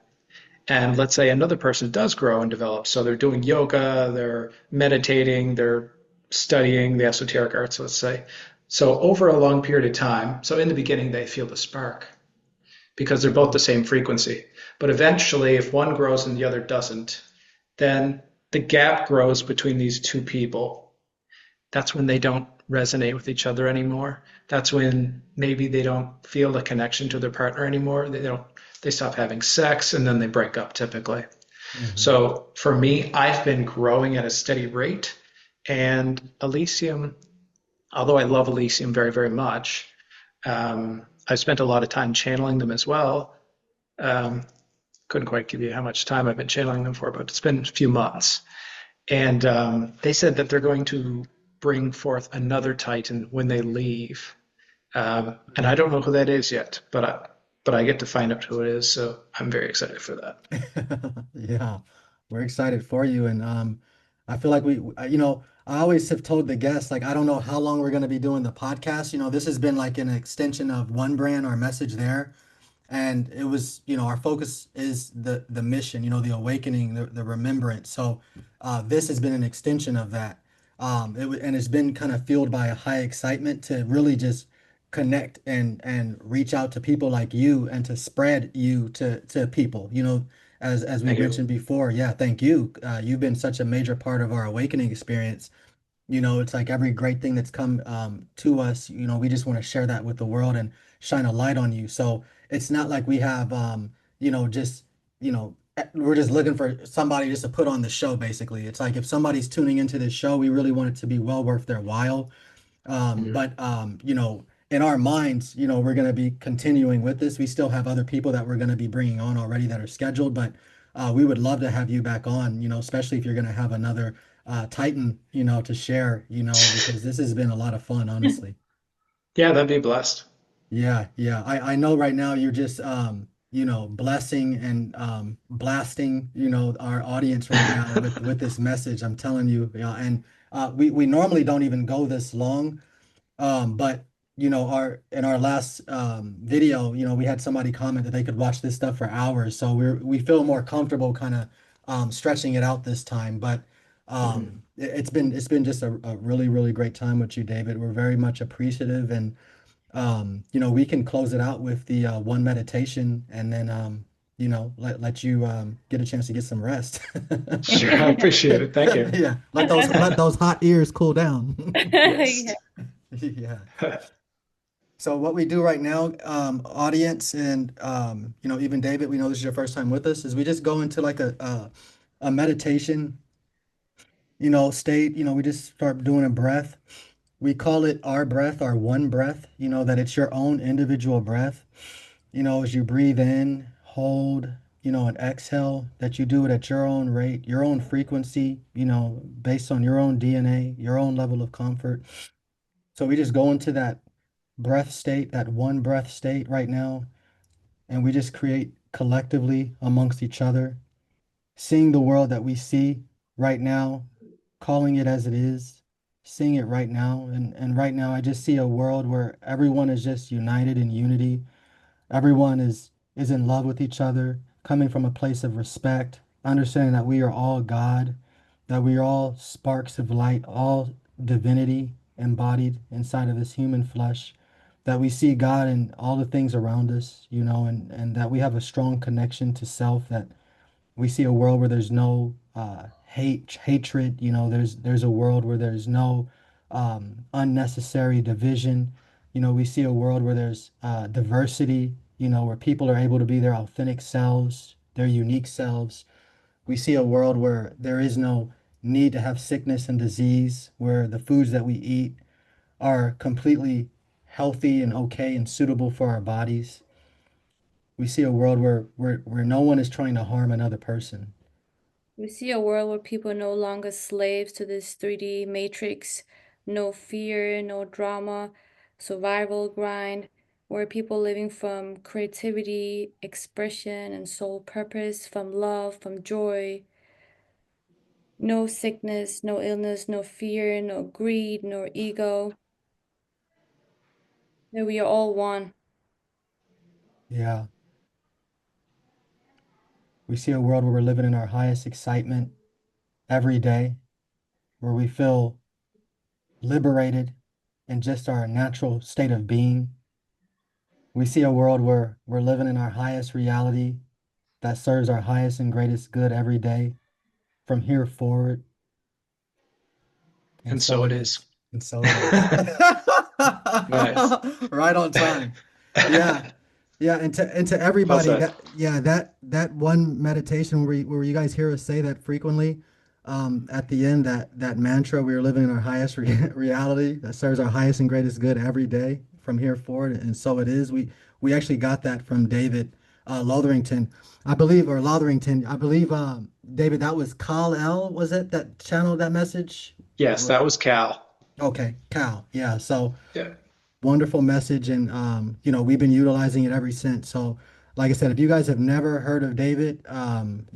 And let's say another person does grow and develop. So they're doing yoga, they're meditating, they're studying the esoteric arts, let's say. So over a long period of time, so in the beginning, they feel the spark because they're both the same frequency. But eventually, if one grows and the other doesn't, then the gap grows between these two people. That's when they don't resonate with each other anymore. That's when maybe they don't feel the connection to their partner anymore. They stop having sex and then they break up typically. Hmm. So for me, I've been growing at a steady rate. And Elysium, although I love Elysium very, very much, I've spent a lot of time channeling them as well. Um, couldn't quite give you how much time I've been channeling them for, but it's been a few months. And they said that they're going to bring forth another Titan when they leave. And I don't know who that is yet, but I get to find out who it is, so I'm very excited for that. Yeah, we're excited for you, and I feel like I always have told the guests like I don't know how long we're going to be doing the podcast. This has been like an extension of one brand, our message there, and it was our focus is the mission, the awakening, the remembrance. So this has been an extension of that. And it's been kind of fueled by a high excitement to really just connect and reach out to people like you and to spread you to people, as we Thank you. mentioned before. Yeah, thank you. You've been such a major part of our awakening experience. It's like every great thing that's come to us, we just want to share that with the world and shine a light on you. So it's not like we have, just, we're just looking for somebody just to put on the show, basically. It's like if somebody's tuning into this show, we really want it to be well worth their while. Mhm. But in our minds, we're going to be continuing with this. We still have other people that we're going to be bringing on already that are scheduled, but we would love to have you back on, especially if you're going to have another Titan, to share, because this has been a lot of fun, honestly. Yeah, that'd be blessed. Yeah, yeah. I know right now you're just blessing and blasting, our audience right now with this message. I'm telling you, yeah, and we normally don't even go this long. But our in our last video, we had somebody comment that they could watch this stuff for hours. So we feel more comfortable kind of stretching it out this time. But Mhm. It's been just a really, really great time with you, David. We're very much appreciative, and we can close it out with the one meditation, and then let you get a chance to get some rest. Sure, I appreciate it. Thank you. Yeah, let those hot ears cool down. Yeah. Yes. Yeah. So what we do right now, audience, and even David, we know this is your first time with us, is we just go into like a meditation, state. We just start doing a breath. We call it our breath, our one breath, that it's your own individual breath. As you breathe in, hold, and exhale, that you do it at your own rate, your own frequency, based on your own DNA, your own level of comfort. So we just go into that breath state, that one breath state right now, and we just create collectively amongst each other, seeing the world that we see right now, calling it as it is, seeing it right now. And right now, I just see a world where everyone is just united in unity. Everyone is in love with each other, coming from a place of respect, understanding that we are all God, that we are all sparks of light, all divinity embodied inside of this human flesh, that we see God in all the things around us, and that we have a strong connection to self, that we see a world where there's no hatred. There's a world where there's no unnecessary division. We see a world where there's diversity. Where people are able to be their authentic selves, their unique selves. We see a world where there is no need to have sickness and disease, where the foods that we eat are completely healthy and okay and suitable for our bodies. We see a world where no one is trying to harm another person. We see a world where people are no longer slaves to this 3D matrix, no fear, no drama, survival grind, where people living from creativity, expression, and soul purpose, from love, from joy, no sickness, no illness, no fear, no greed, no ego, that we are all one. Yeah. We see a world where we're living in our highest excitement every day, where we feel liberated in just our natural state of being. We see a world where we're living in our highest reality that serves our highest and greatest good every day from here forward. And And so so it it is. is. And so it is. Nice. Right on time. Yeah. Yeah, and to Well everybody, said. that one meditation where you guys hear us say that frequently, at the end, that mantra, we are living in our highest reality that serves our highest and greatest good every day from here forward, and so it is. We actually got that from David Lotherington, I believe, or Lotherington, I believe. David, that was Kal El, was it, that channeled that message? Yes, that was Cal. Okay, Cal. Yeah. So Yeah. wonderful message, and we've been utilizing it ever since. So like I said, if you guys have never heard of David, i'm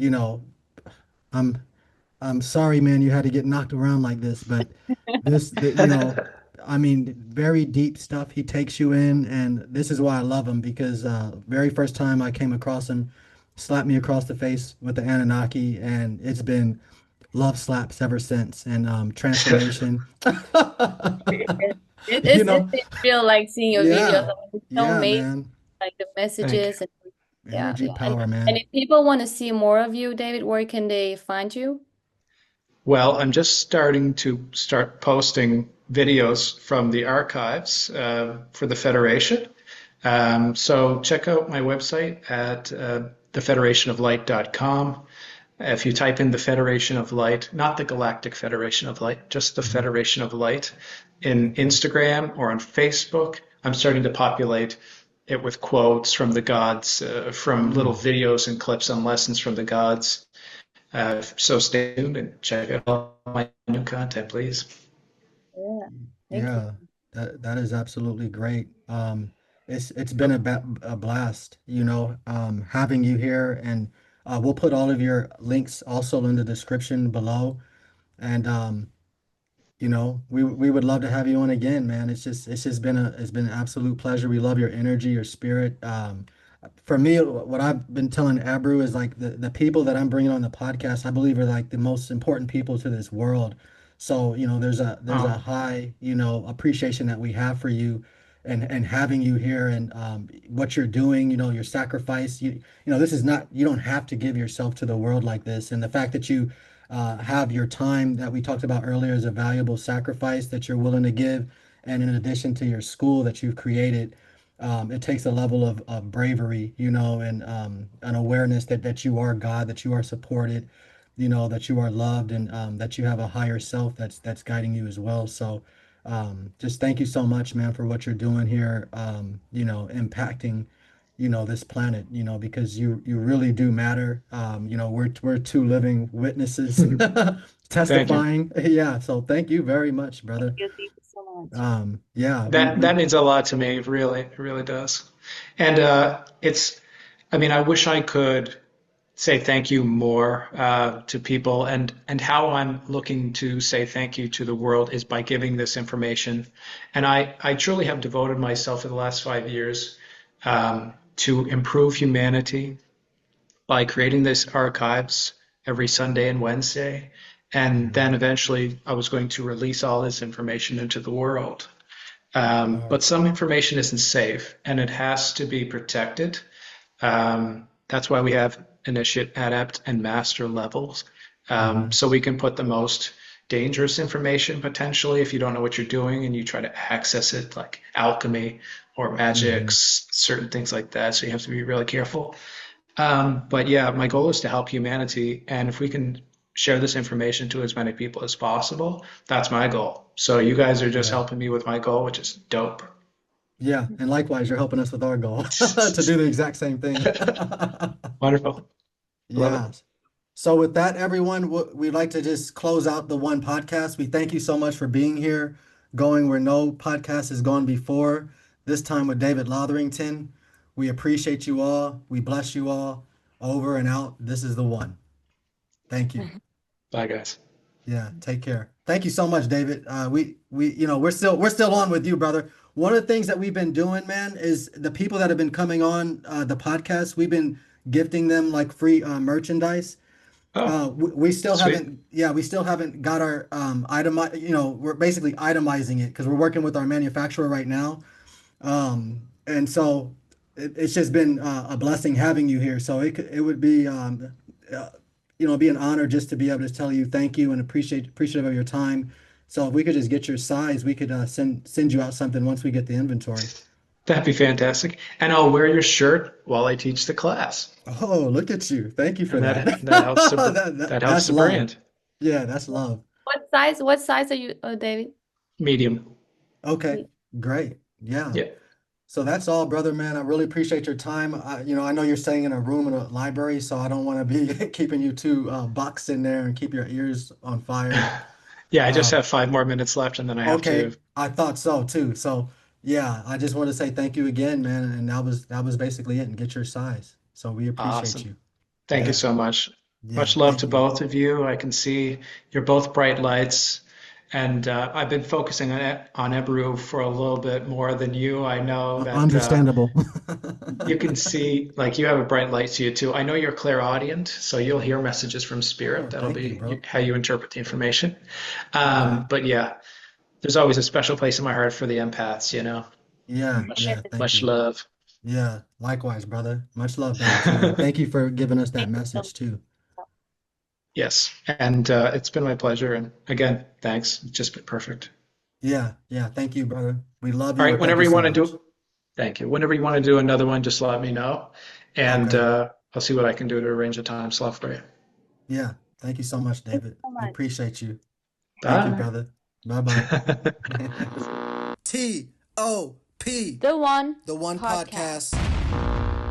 I'm sorry, man, you had to get knocked around like this, but I mean, very deep stuff he takes you in, and this is why I love him, because very first time I came across him, slapped me across the face with the Anunnaki, and it's been love slaps ever since, and transformation. It, You it's know, been real like seeing your videos. yeah, I mean, it's so yeah, amazing, man. like the Thank you. messages and yeah, Energy yeah. power, And man. if people want to see more of you, David, where can they find you? Well, I'm just starting to start posting videos from the archives for the Federation. So check out my website at thefederationoflight.com. If you type in the Federation of Light, not the Galactic Federation of Light, just the Federation of Light in Instagram or on Facebook, I'm starting to populate it with quotes from the gods, from little Mm, videos and clips on lessons from the gods. So stay tuned and check out all my new content, please. Yeah, thank you. yeah, that is absolutely great. It's been Yep. a blast, having you here, and we'll put all of your links also in the description below. And we would love to have you on again, man. It's just been an absolute pleasure. We love your energy, your spirit. for me, what I've been telling Abru is like the people that I'm bringing on the podcast, I believe are like the most important people to this world. So, there's a Oh, high, appreciation that we have for you and having you here and what you're doing, your sacrifice. This is not, you don't have to give yourself to the world like this. And the fact that you have your time that we talked about earlier is a valuable sacrifice that you're willing to give. And in addition to your school that you've created, it takes a level of bravery, and an awareness that you are God, that you are supported, that you are loved, and that you have a higher self that's guiding you as well. So, just thank you so much, man, for what you're doing here, impacting, this planet, because you really do matter. We're two living witnesses thank you. testifying. Yeah, so thank you very much, brother. Thank you so much. Yeah, That means a lot to me, really. It really does. And I mean, I wish I could say thank you more to people, and how I'm looking to say thank you to the world is by giving this information. And I truly have devoted myself for the last 5 years to improve humanity by creating these archives every Sunday and Wednesday. And then Mhm. eventually I was going to release all this information into the world. Right. But some information isn't safe and it has to be protected. That's why we have initiate, adept, and master levels. Hmm. So we can put the most dangerous information potentially if you don't know what you're doing and you try to access it, like alchemy or Hmm. magics, certain things like that. So you have to be really careful. But yeah, my goal is to help humanity. And if we can share this information to as many people as possible, that's my goal. So you guys are just Yeah. helping me with my goal, which is dope. Yeah. And likewise, you're helping us with our goal to do the exact same thing. Wonderful. Love it. Yeah. So with that, everyone, we'd like to just close out the one podcast. We thank you so much for being here, going where no podcast has gone before, this time with David Lotherington. We appreciate you all. We bless you all. Over and out. This is the one. Thank you. Bye, guys. Yeah, take care. Thank you so much, David. We're still on with you, brother. One of the things that we've been doing, man, is the people that have been coming on the podcast, we've been gifting them like free merchandise. Oh, We still sweet. haven't, yeah, we still haven't got our item, we're basically itemizing it because we're working with our manufacturer right now. And so it's just been a blessing having you here. So it would be uh, be an honor just to be able to tell you thank you and appreciative of your time. So if we could just get your size, we could send you out something once we get the inventory. That'd be fantastic. And I'll wear your shirt while I teach the class. Oh, look at you. Thank you for And that. that helps that helps That's the love. brand. Yeah, that's love. What size are you, David? Medium. Okay, great. Yeah. Yeah. So that's all, brother, man. I really appreciate your time. I know you're staying in a room in a library, so I don't want to be keeping you too boxed in there and keep your ears on fire. Yeah, I just Um, have 5 more minutes left and then I have okay, to. I thought so too. So yeah, I just want to say thank you again, man. And that was basically it. And get your size. So we appreciate Awesome. you. Thank you Yeah, so much. yeah. Much love to Thank you. both of you. I can see you're both bright lights. And I've been focusing on Ebru for a little bit more than you. I know that Understandable. you can see, like, you have a bright light to you too. I know you're clairaudient, so you'll hear messages from spirit. Oh, That'll thank you, be bro. how you interpret the information. Okay. But yeah, there's always a special place in my heart for the empaths, you know. Yeah, Appreciate yeah. it. Thank Much you. love. Yeah, likewise, brother. Much love, brother, too. And thank you for giving us that Thank you so message too. much. Yes, and it's been my pleasure. And again, thanks. It's just been perfect. Yeah, yeah. Thank you, brother. We love All you right, and thank whenever you you so want to much. do, thank you. Whenever you want to do another one, just let me know, and Okay. I'll see what I can do to arrange a time slot for you. Yeah. Thank you so much, Thank you David. so We much. appreciate you. Thank you, Bye. brother. Bye-bye. TOP, The One the one Podcast. podcast.